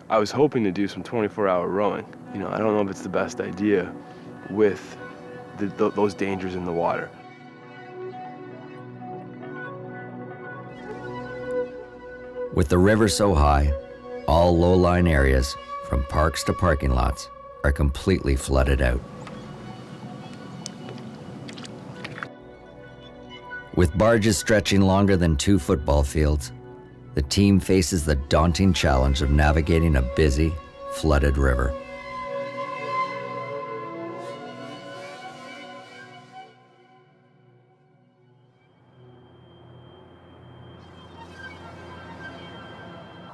I was hoping to do some 24-hour rowing. You know, I don't know if it's the best idea with those dangers in the water. With the river so high, all low-lying areas, from parks to parking lots, are completely flooded out. With barges stretching longer than 2 football fields, the team faces the daunting challenge of navigating a busy, flooded river.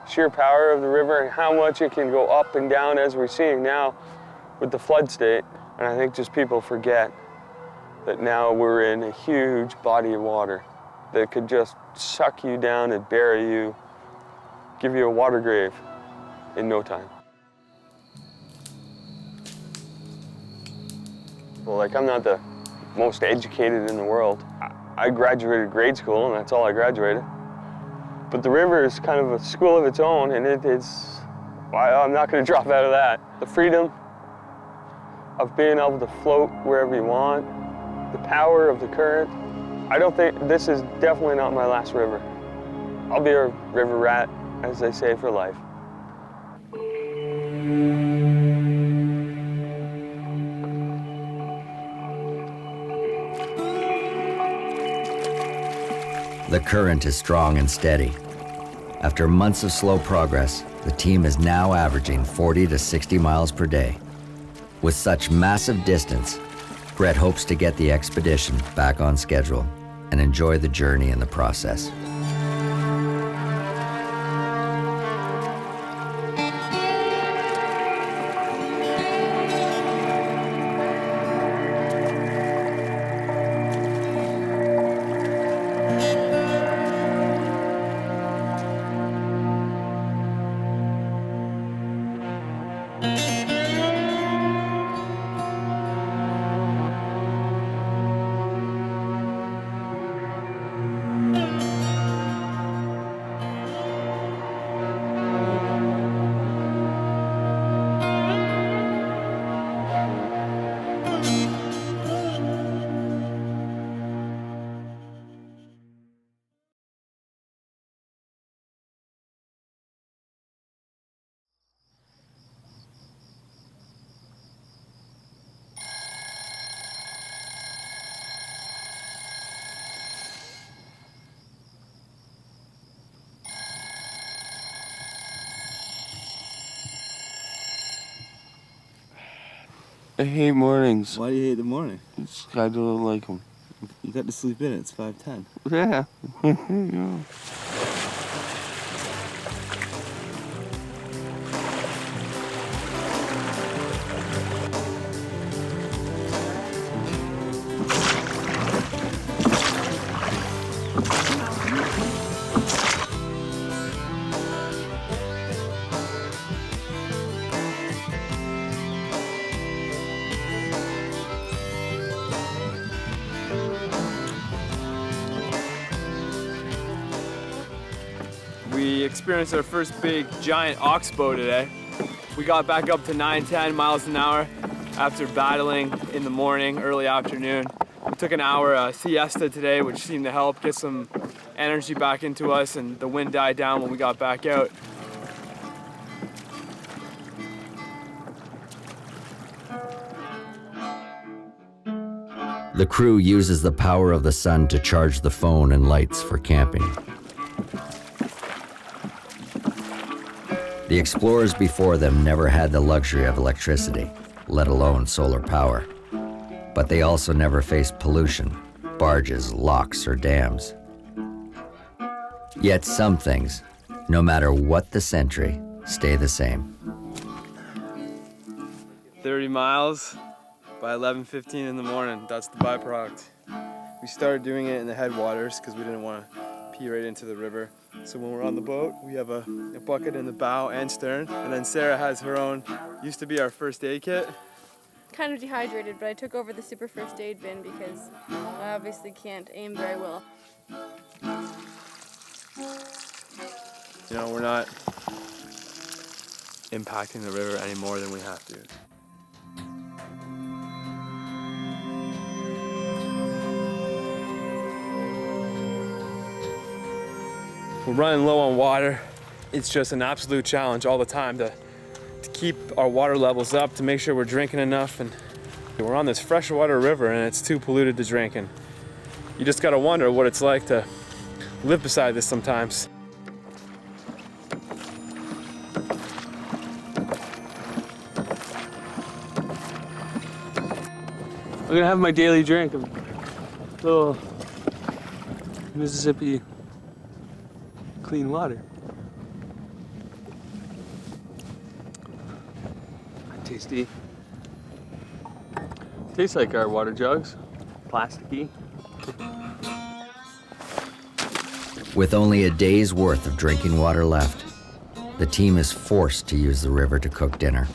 Sheer power of the river and how much it can go up and down as we're seeing now with the flood state. And I think just people forget that now we're in a huge body of water that could just suck you down and bury you, give you a water grave in no time. Well, like, I'm not the most educated in the world. I graduated grade school and that's all I graduated. But the river is kind of a school of its own, and I'm not going to drop out of that. The freedom of being able to float wherever you want, the power of the current. I don't think, this is definitely not my last river. I'll be a river rat, as they say, for life. The current is strong and steady. After months of slow progress, the team is now averaging 40 to 60 miles per day. With such massive distance, Brett hopes to get the expedition back on schedule and enjoy the journey in the process. I hate mornings. Why do you hate the morning? I don't like them. You got to sleep in. It's 5:10. Yeah. Yeah. experienced our first big giant oxbow today. We got back up to 9-10 miles an hour after battling in the morning, early afternoon. We took an hour siesta today, which seemed to help get some energy back into us, and the wind died down when we got back out. The crew uses the power of the sun to charge the phone and lights for camping. The explorers before them never had the luxury of electricity, let alone solar power. But they also never faced pollution, barges, locks, or dams. Yet some things, no matter what the century, stay the same. 30 miles by 11:15 in the morning. That's the byproduct. We started doing it in the headwaters because we didn't want to pee right into the river. So when we're on the boat, we have a bucket in the bow and stern. And then Sarah has her own, used to be our first aid kit. Kind of dehydrated, but I took over the super first aid bin because I obviously can't aim very well. You know, we're not impacting the river any more than we have to. We're running low on water. It's just an absolute challenge all the time to keep our water levels up, to make sure we're drinking enough. And we're on this freshwater river and it's too polluted to drink. And you just gotta wonder what it's like to live beside this sometimes. I'm gonna have my daily drink of little Mississippi clean water. Tasty. Tastes like our water jugs, plasticky. With only a day's worth of drinking water left, the team is forced to use the river to cook dinner.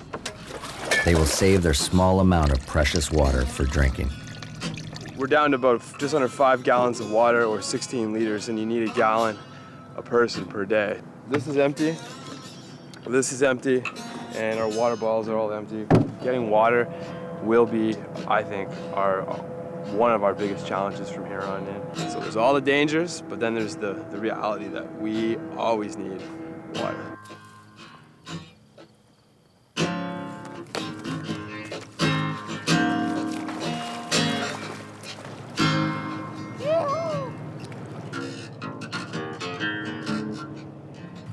They will save their small amount of precious water for drinking. We're down to about just under 5 gallons of water, or 16 liters, and you need a gallon a person per day. This is empty, this is empty, and our water bottles are all empty. Getting water will be, I think, one of our biggest challenges from here on in. So there's all the dangers, but then there's the reality that we always need water.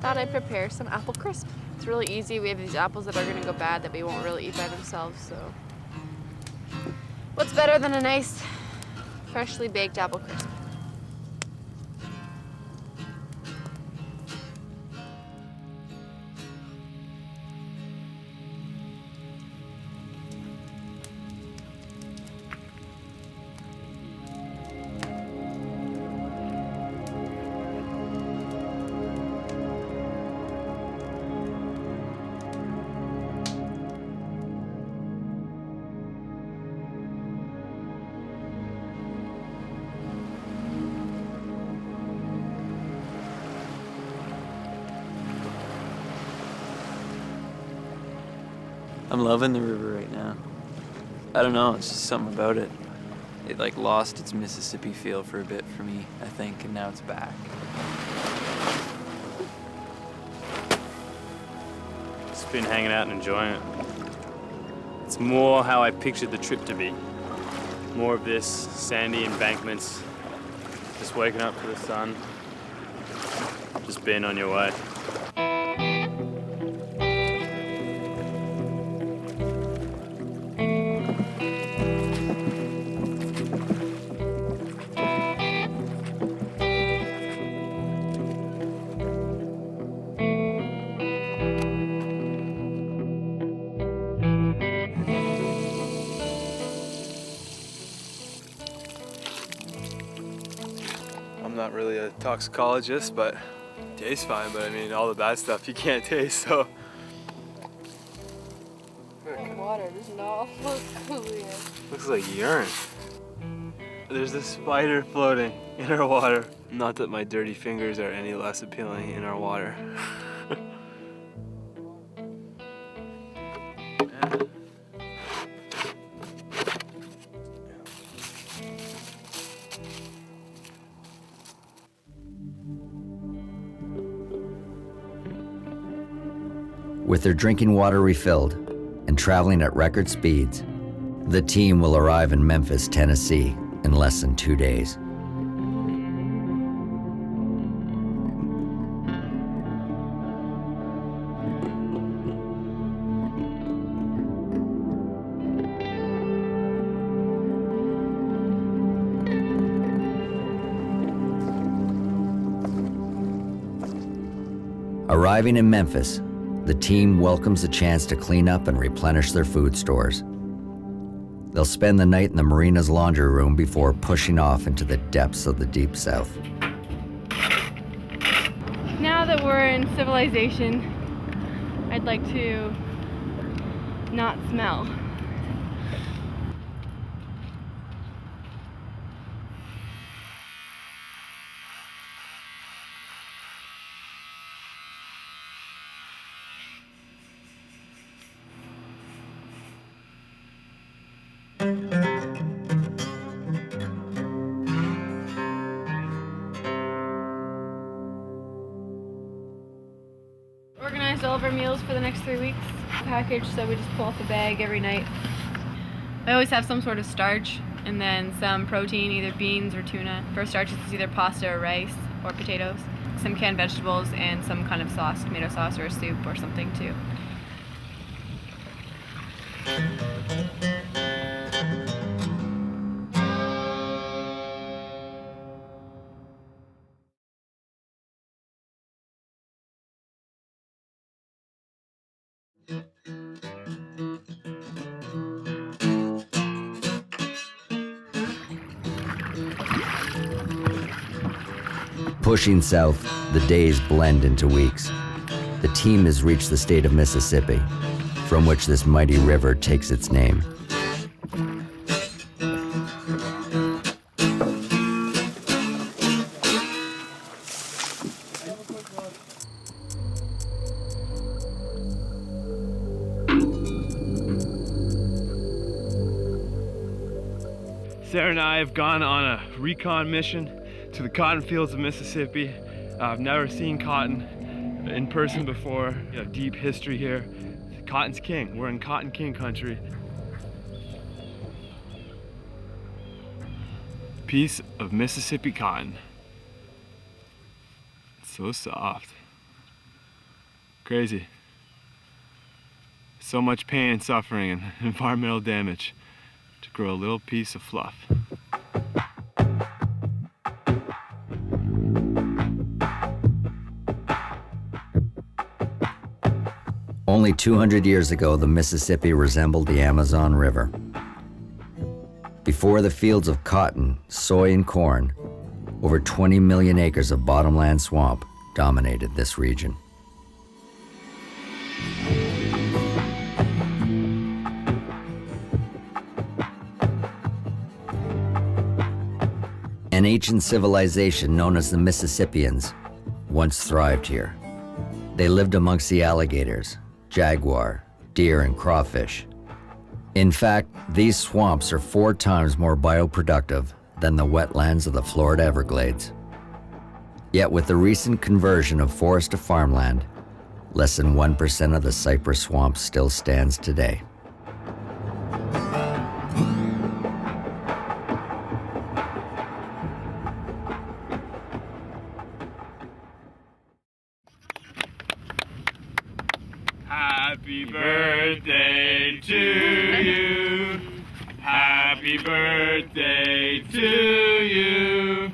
Thought I'd prepare some apple crisp. It's really easy. We have these apples that are gonna go bad that we won't really eat by themselves, so. What's better than a nice, freshly baked apple crisp? I'm loving the river right now. I don't know, it's just something about it. It like lost its Mississippi feel for a bit for me, I think, and now it's back. Just been hanging out and enjoying it. It's more how I pictured the trip to be. More of this sandy embankments, just waking up to the sun, just being on your way. I'm not really a toxicologist, but it tastes fine. But I mean, all the bad stuff you can't taste, so. Water does not look clear. Looks like urine. There's a spider floating in our water. Not that my dirty fingers are any less appealing in our water. With their drinking water refilled and traveling at record speeds, the team will arrive in Memphis, Tennessee in less than 2 days. Arriving in Memphis, the team welcomes the chance to clean up and replenish their food stores. They'll spend the night in the marina's laundry room before pushing off into the depths of the Deep South. Now that we're in civilization, I'd like to not smell. Organized all of our meals for the next 3 weeks. Packaged, so we just pull off the bag every night. I always have some sort of starch and then some protein, either beans or tuna. For starch, it's either pasta or rice or potatoes. Some canned vegetables and some kind of sauce, tomato sauce or a soup or something too. Pushing south, the days blend into weeks. The team has reached the state of Mississippi, from which this mighty river takes its name. Sarah and I have gone on a recon mission to the cotton fields of Mississippi. I've never seen cotton in person before. Deep history here. Cotton's king. We're in cotton king country. Piece of Mississippi cotton. It's so soft. Crazy. So much pain and suffering and environmental damage to grow a little piece of fluff. Only 200 years ago, the Mississippi resembled the Amazon River. Before the fields of cotton, soy, and corn, over 20 million acres of bottomland swamp dominated this region. An ancient civilization known as the Mississippians once thrived here. They lived amongst the alligators, jaguar, deer, and crawfish. In fact, these swamps are 4 times more bioproductive than the wetlands of the Florida Everglades. Yet with the recent conversion of forest to farmland, less than 1% of the cypress swamp still stands today. Happy birthday to you. Happy birthday to you.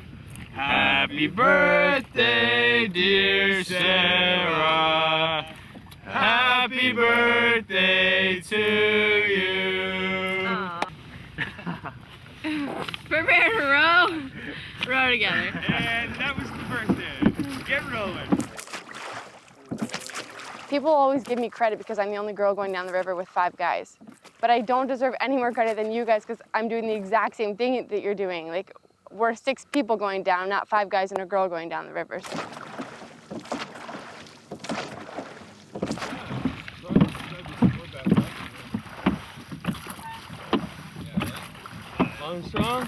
Happy birthday, dear Sarah. Happy birthday to you. Prepare to row. Row together. And that was the birthday. Get rolling. People always give me credit because I'm the only girl going down the river with 5 guys. But I don't deserve any more credit than you guys because I'm doing the exact same thing that you're doing. Like, we're 6 people going down, not 5 guys and a girl going down the river. Armstrong?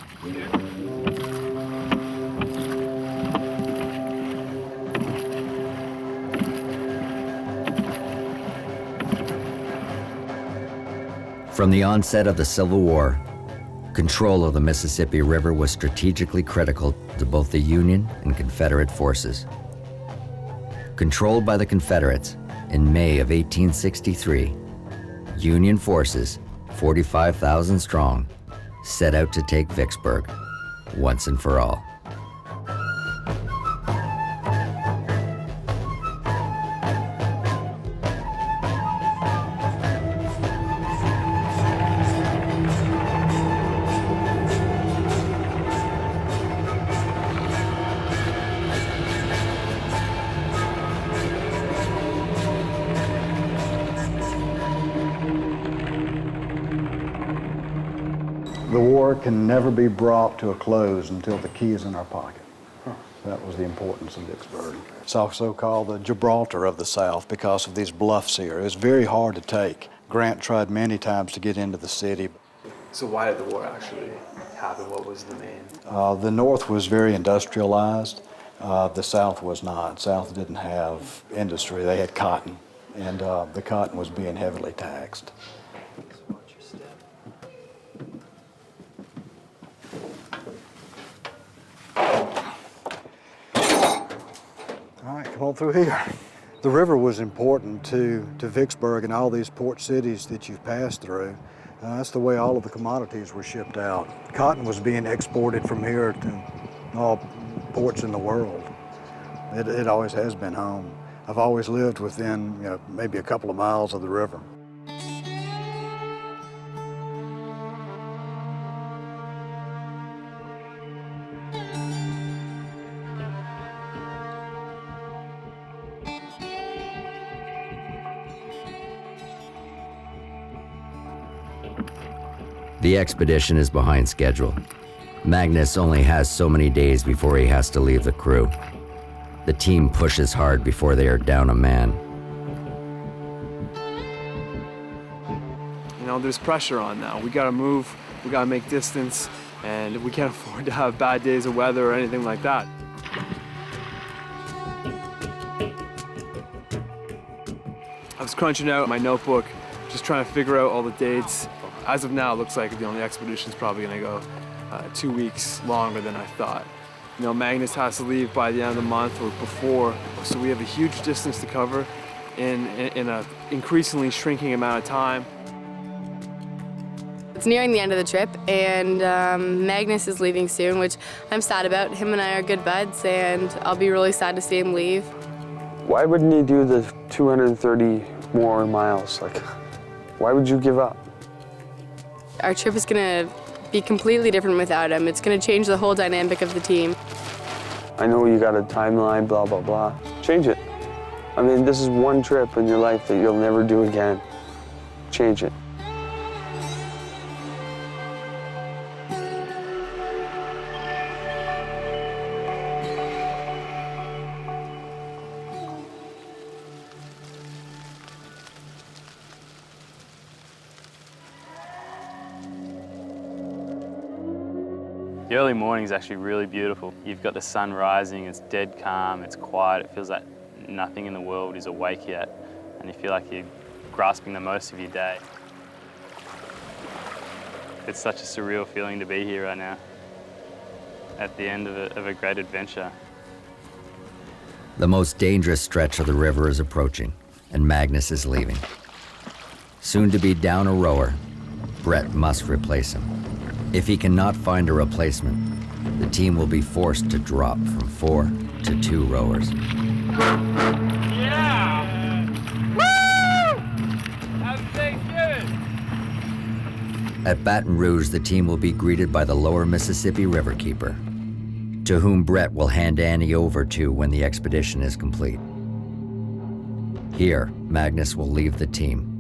From the onset of the Civil War, control of the Mississippi River was strategically critical to both the Union and Confederate forces. Controlled by the Confederates, in May of 1863, Union forces, 45,000 strong, set out to take Vicksburg once and for all. The war can never be brought to a close until the key is in our pocket. That was the importance of Vicksburg. It's also called the Gibraltar of the South because of these bluffs here. It was very hard to take. Grant tried many times to get into the city. So why did the war actually happen? What was the main? The North was very industrialized. The South was not. South didn't have industry. They had cotton, and the cotton was being heavily taxed. All right, come on through here. The river was important to Vicksburg and all these port cities that you've passed through. That's the way all of the commodities were shipped out. Cotton was being exported from here to all ports in the world. It always has been home. I've always lived within maybe a couple of miles of the river. The expedition is behind schedule. Magnus only has so many days before he has to leave the crew. The team pushes hard before they are down a man. You know, there's pressure on now. We gotta move, we gotta make distance, and we can't afford to have bad days of weather or anything like that. I was crunching out my notebook, just trying to figure out all the dates. As of now, it looks like the expedition's probably gonna go 2 weeks longer than I thought. You know, Magnus has to leave by the end of the month or before, so we have a huge distance to cover in an increasingly shrinking amount of time. It's nearing the end of the trip, and Magnus is leaving soon, which I'm sad about. Him and I are good buds, and I'll be really sad to see him leave. Why wouldn't he do the 230 more miles? Like, why would you give up? Our trip is gonna be completely different without him. It's gonna change the whole dynamic of the team. I know you got a timeline, blah, blah, blah. Change it. I mean, this is one trip in your life that you'll never do again. Change it. The early morning is actually really beautiful. You've got the sun rising, it's dead calm, it's quiet, it feels like nothing in the world is awake yet, and you feel like you're grasping the most of your day. It's such a surreal feeling to be here right now, at the end of a great adventure. The most dangerous stretch of the river is approaching, and Magnus is leaving. Soon to be down a rower, Brett must replace him. If he cannot find a replacement, the team will be forced to drop from 4 to 2 rowers. Yeah! Woo! Happy Thanksgiving! At Baton Rouge, the team will be greeted by the Lower Mississippi Riverkeeper, to whom Brett will hand Annie over to when the expedition is complete. Here, Magnus will leave the team.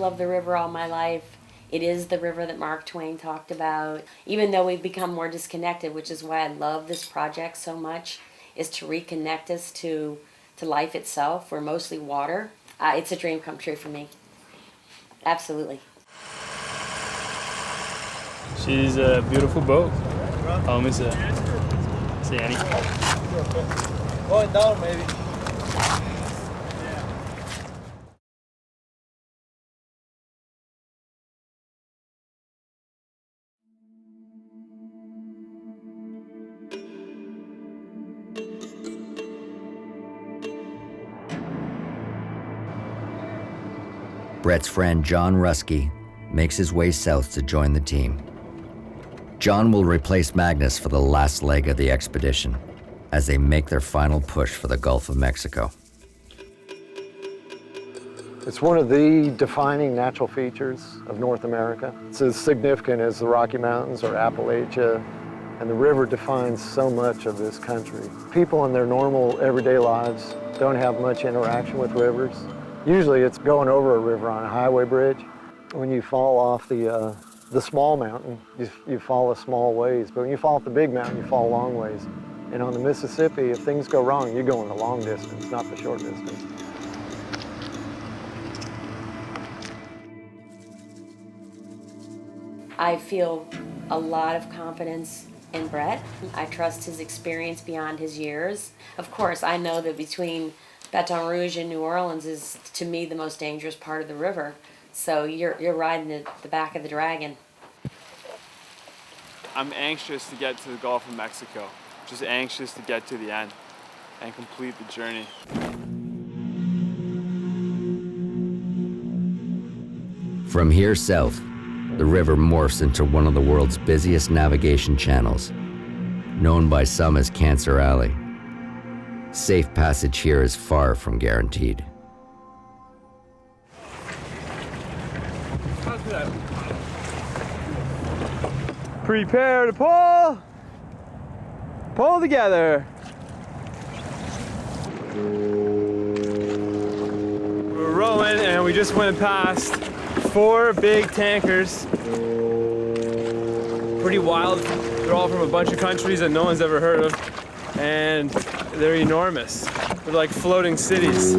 loved the river all my life. It is the river that Mark Twain talked about. Even though we've become more disconnected, which is why I love this project so much, is to reconnect us to life itself. We're mostly water. It's a dream come true for me. Absolutely. She's a beautiful boat. I'll miss her. See Annie? Going down, maybe. Brett's friend John Ruskey makes his way south to join the team. John will replace Magnus for the last leg of the expedition as they make their final push for the Gulf of Mexico. It's one of the defining natural features of North America. It's as significant as the Rocky Mountains or Appalachia, and the river defines so much of this country. People in their normal everyday lives don't have much interaction with rivers. Usually it's going over a river on a highway bridge. When you fall off the small mountain, you fall a small ways, but when you fall off the big mountain, you fall a long ways. And on the Mississippi, if things go wrong, you're going the long distance, not the short distance. I feel a lot of confidence in Brett. I trust his experience beyond his years. Of course, I know that between Baton Rouge and New Orleans is, to me, the most dangerous part of the river. So you're riding the back of the dragon. I'm anxious to get to the Gulf of Mexico. Just anxious to get to the end and complete the journey. From here south, the river morphs into one of the world's busiest navigation channels, known by some as Cancer Alley. Safe passage here is far from guaranteed. Prepare to pull! Pull together! We're rowing and we just went past 4 big tankers. Pretty wild. They're all from a bunch of countries that no one's ever heard of. And they're enormous. They're like floating cities.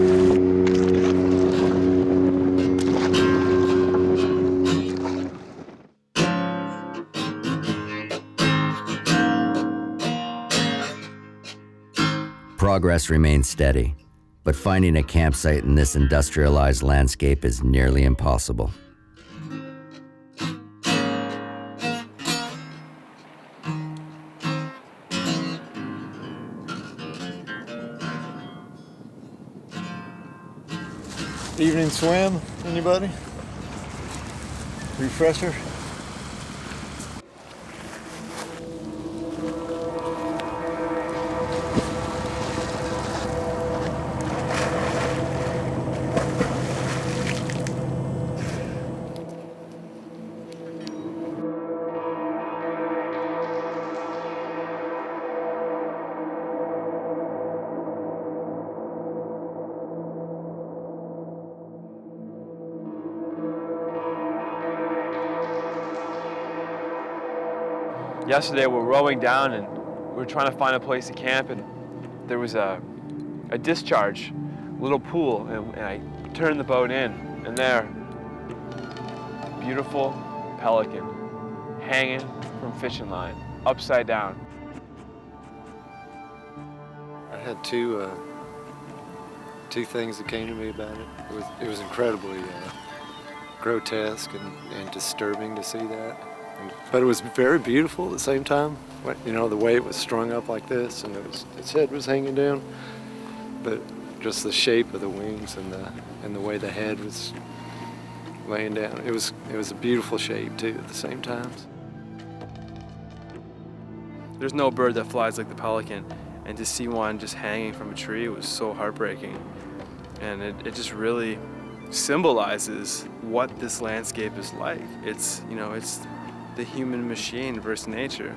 Progress remains steady, but finding a campsite in this industrialized landscape is nearly impossible. Evening swim, anybody? Refresher? Yesterday we're rowing down and we're trying to find a place to camp, and there was a discharge, little pool, and I turned the boat in, and there, beautiful pelican hanging from fishing line, upside down. I had two things that came to me about it. It was incredibly grotesque and disturbing to see that. But it was very beautiful at the same time. You know, the way it was strung up like this, and its head was hanging down. But just the shape of the wings and the way the head was laying down. It was a beautiful shape too at the same time. There's no bird that flies like the pelican, and to see one just hanging from a tree was so heartbreaking. And it just really symbolizes what this landscape is like. It's, you know, it's the human machine versus nature.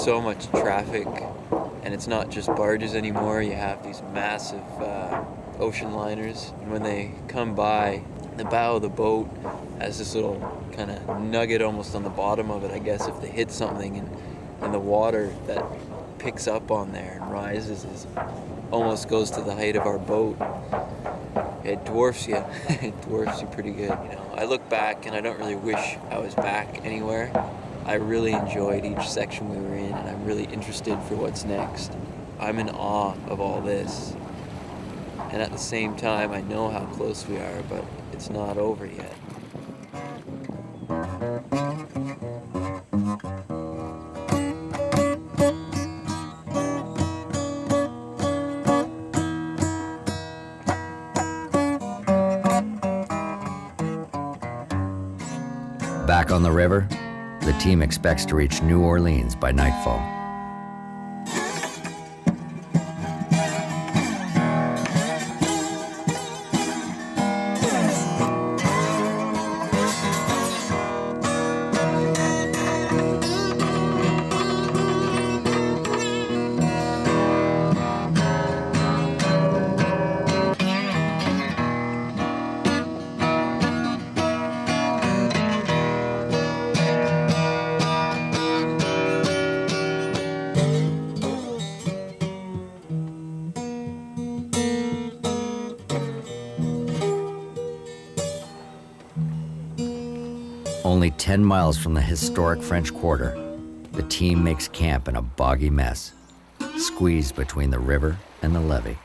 so much traffic, and it's not just barges anymore. You have these massive ocean liners, and when they come by, the bow of the boat has this little kind of nugget almost on the bottom of it, I guess, if they hit something, and the water that picks up on there and rises almost goes to the height of our boat. It dwarfs you. It dwarfs you pretty good, you know. I look back and I don't really wish I was back anywhere. I really enjoyed each section we were in, and I'm really interested for what's next. I'm in awe of all this. And at the same time, I know how close we are, but it's not over yet. Back on the river, the team expects to reach New Orleans by nightfall. Only 10 miles from the historic French Quarter, the team makes camp in a boggy mess, squeezed between the river and the levee.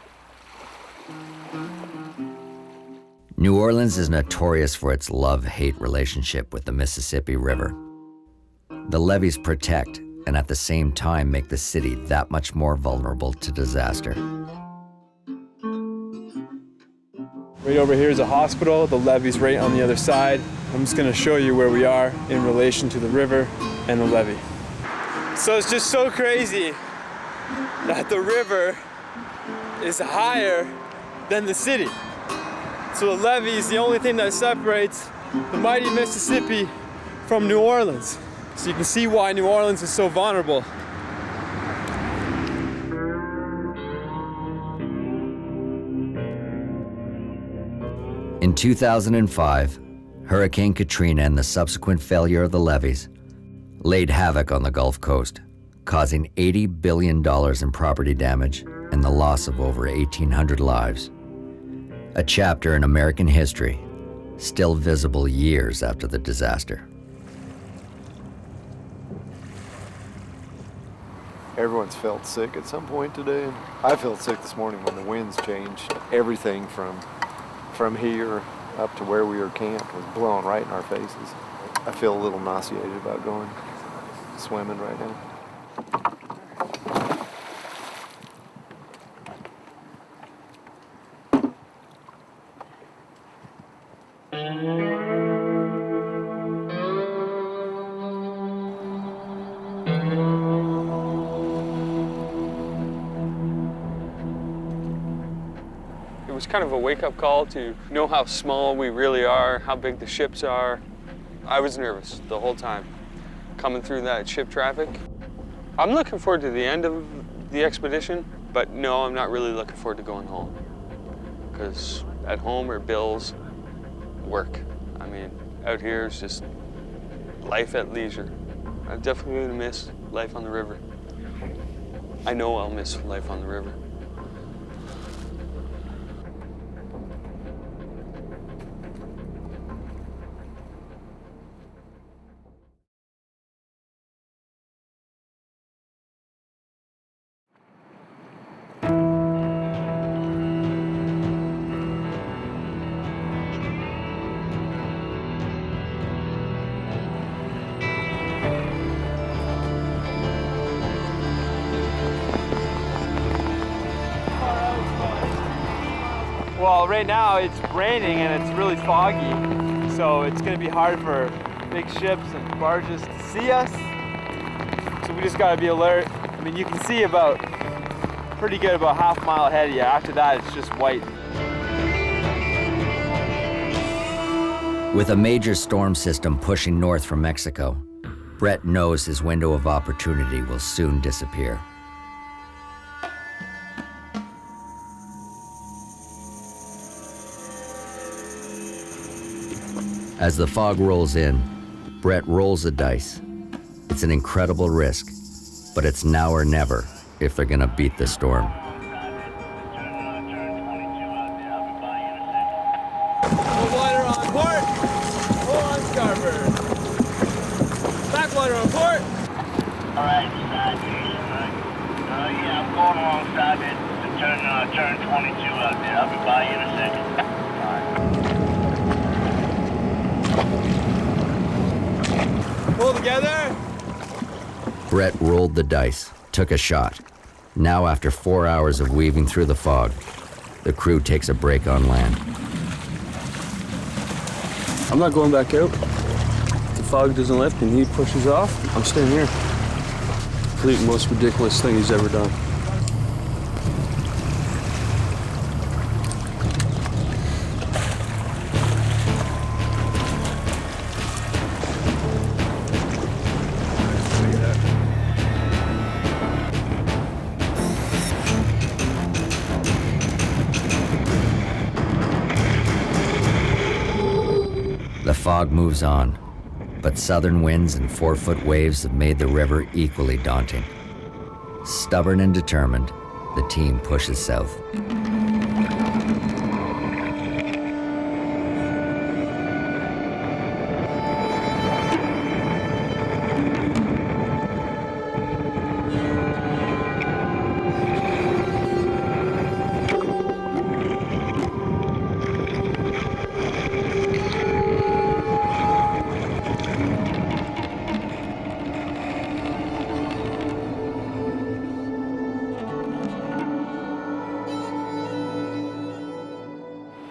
New Orleans is notorious for its love-hate relationship with the Mississippi River. The levees protect and at the same time make the city that much more vulnerable to disaster. Right over here is a hospital. The levee's right on the other side. I'm just gonna show you where we are in relation to the river and the levee. So it's just so crazy that the river is higher than the city. So the levee is the only thing that separates the mighty Mississippi from New Orleans. So you can see why New Orleans is so vulnerable. In 2005, Hurricane Katrina and the subsequent failure of the levees laid havoc on the Gulf Coast, causing $80 billion in property damage and the loss of over 1,800 lives. A chapter in American history, still visible years after the disaster. Everyone's felt sick at some point today. I felt sick this morning when the winds changed. Everything from here up to where we were camped was blowing right in our faces. I feel a little nauseated about going swimming right now. It was kind of a wake-up call to know how small we really are, how big the ships are. I was nervous the whole time, coming through that ship traffic. I'm looking forward to the end of the expedition, but no, I'm not really looking forward to going home. Because at home are bills, work. I mean, out here is just life at leisure. I'm definitely gonna miss life on the river. I know I'll miss life on the river. Well, right now it's raining and it's really foggy, so it's going to be hard for big ships and barges to see us. So we just got to be alert. I mean, you can see about pretty good about half a mile ahead of you. After that, it's just white. With a major storm system pushing north from Mexico, Brett knows his window of opportunity will soon disappear. As the fog rolls in, Brett rolls the dice. It's an incredible risk, but it's now or never if they're gonna beat the storm. Water on port. Full on starboard. Backwater on port. All right, yeah, I'm going alongside it to turn 22 out there. I'll be by you in a second. Pull together. Brett rolled the dice, took a shot. Now, after 4 hours of weaving through the fog, the crew takes a break on land. I'm not going back out. If the fog doesn't lift and he pushes off, I'm staying here. Complete most ridiculous thing he's ever done. The fog moves on, but southern winds and 4-foot waves have made the river equally daunting. Stubborn and determined, the team pushes south.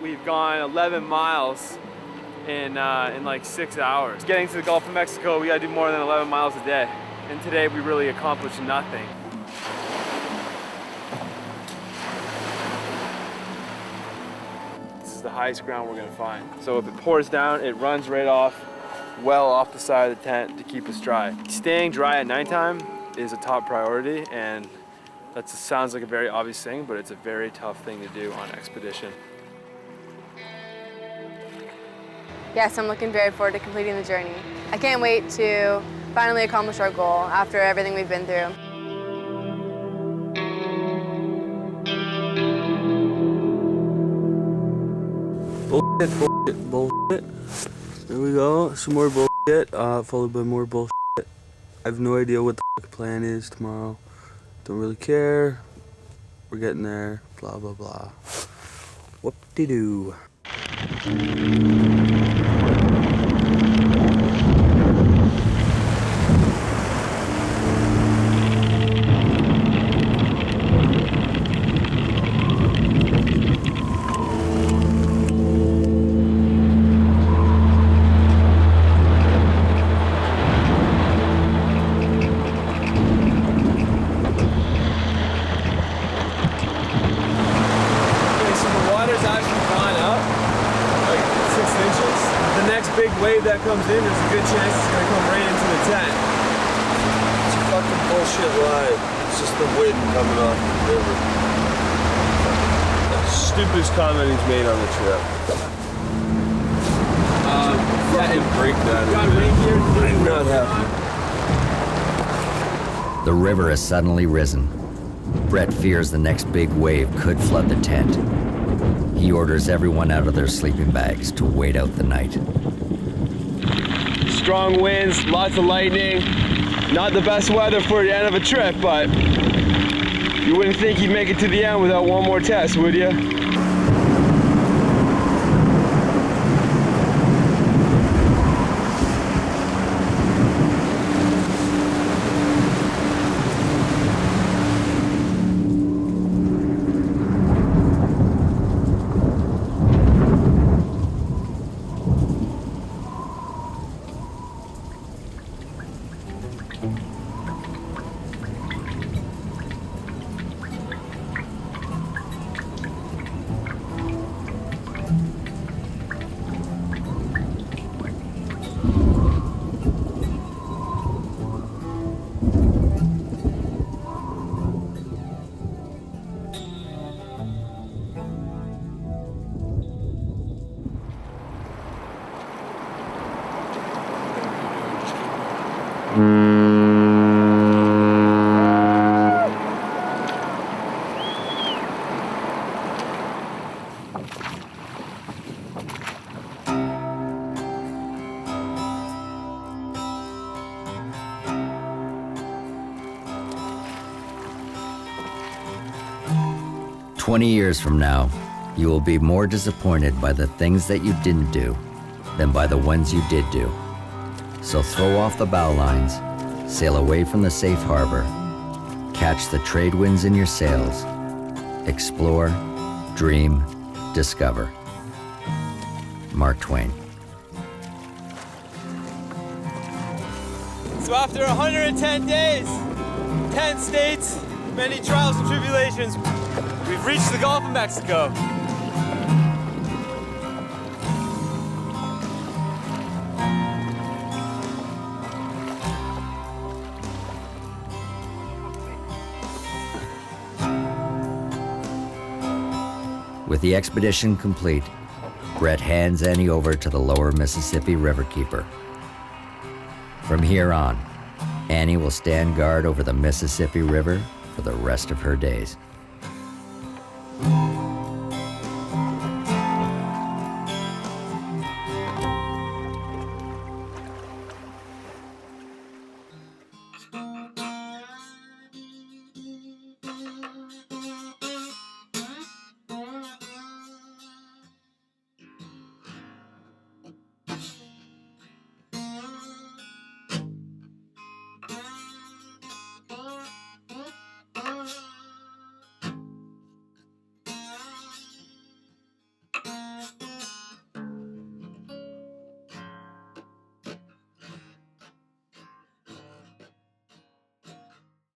We've gone 11 miles in like 6 hours. Getting to the Gulf of Mexico, we gotta do more than 11 miles a day. And today we really accomplished nothing. This is the highest ground we're gonna find. So if it pours down, it runs right off, well off the side of the tent to keep us dry. Staying dry at nighttime is a top priority, and that sounds like a very obvious thing, but it's a very tough thing to do on expedition. Yes, I'm looking very forward to completing the journey. I can't wait to finally accomplish our goal after everything we've been through. Bullshit, bullshit. There we go, some more bullshit, followed by more bullshit. I have no idea what the plan is tomorrow. Don't really care. We're getting there, blah, blah, blah. Whoop-de-doo. That comes in, there's a good chance it's gonna come right into the tent. It's a fucking bullshit ride. It's just the wind coming off the river. That's the stupidest comment he's made on the trip. Fucking break that. I'm not happy. The river has suddenly risen. Brett fears the next big wave could flood the tent. He orders everyone out of their sleeping bags to wait out the night. Strong winds, lots of lightning. Not the best weather for the end of a trip, but you wouldn't think you'd make it to the end without one more test, would you? 20 years from now, you will be more disappointed by the things that you didn't do than by the ones you did do. So throw off the bow lines, sail away from the safe harbor, catch the trade winds in your sails, explore, dream, discover. Mark Twain. So after 110 days, 10 states, many trials and tribulations, we've reached the Gulf of Mexico. With the expedition complete, Brett hands Annie over to the lower Mississippi Riverkeeper. From here on, Annie will stand guard over the Mississippi River for the rest of her days.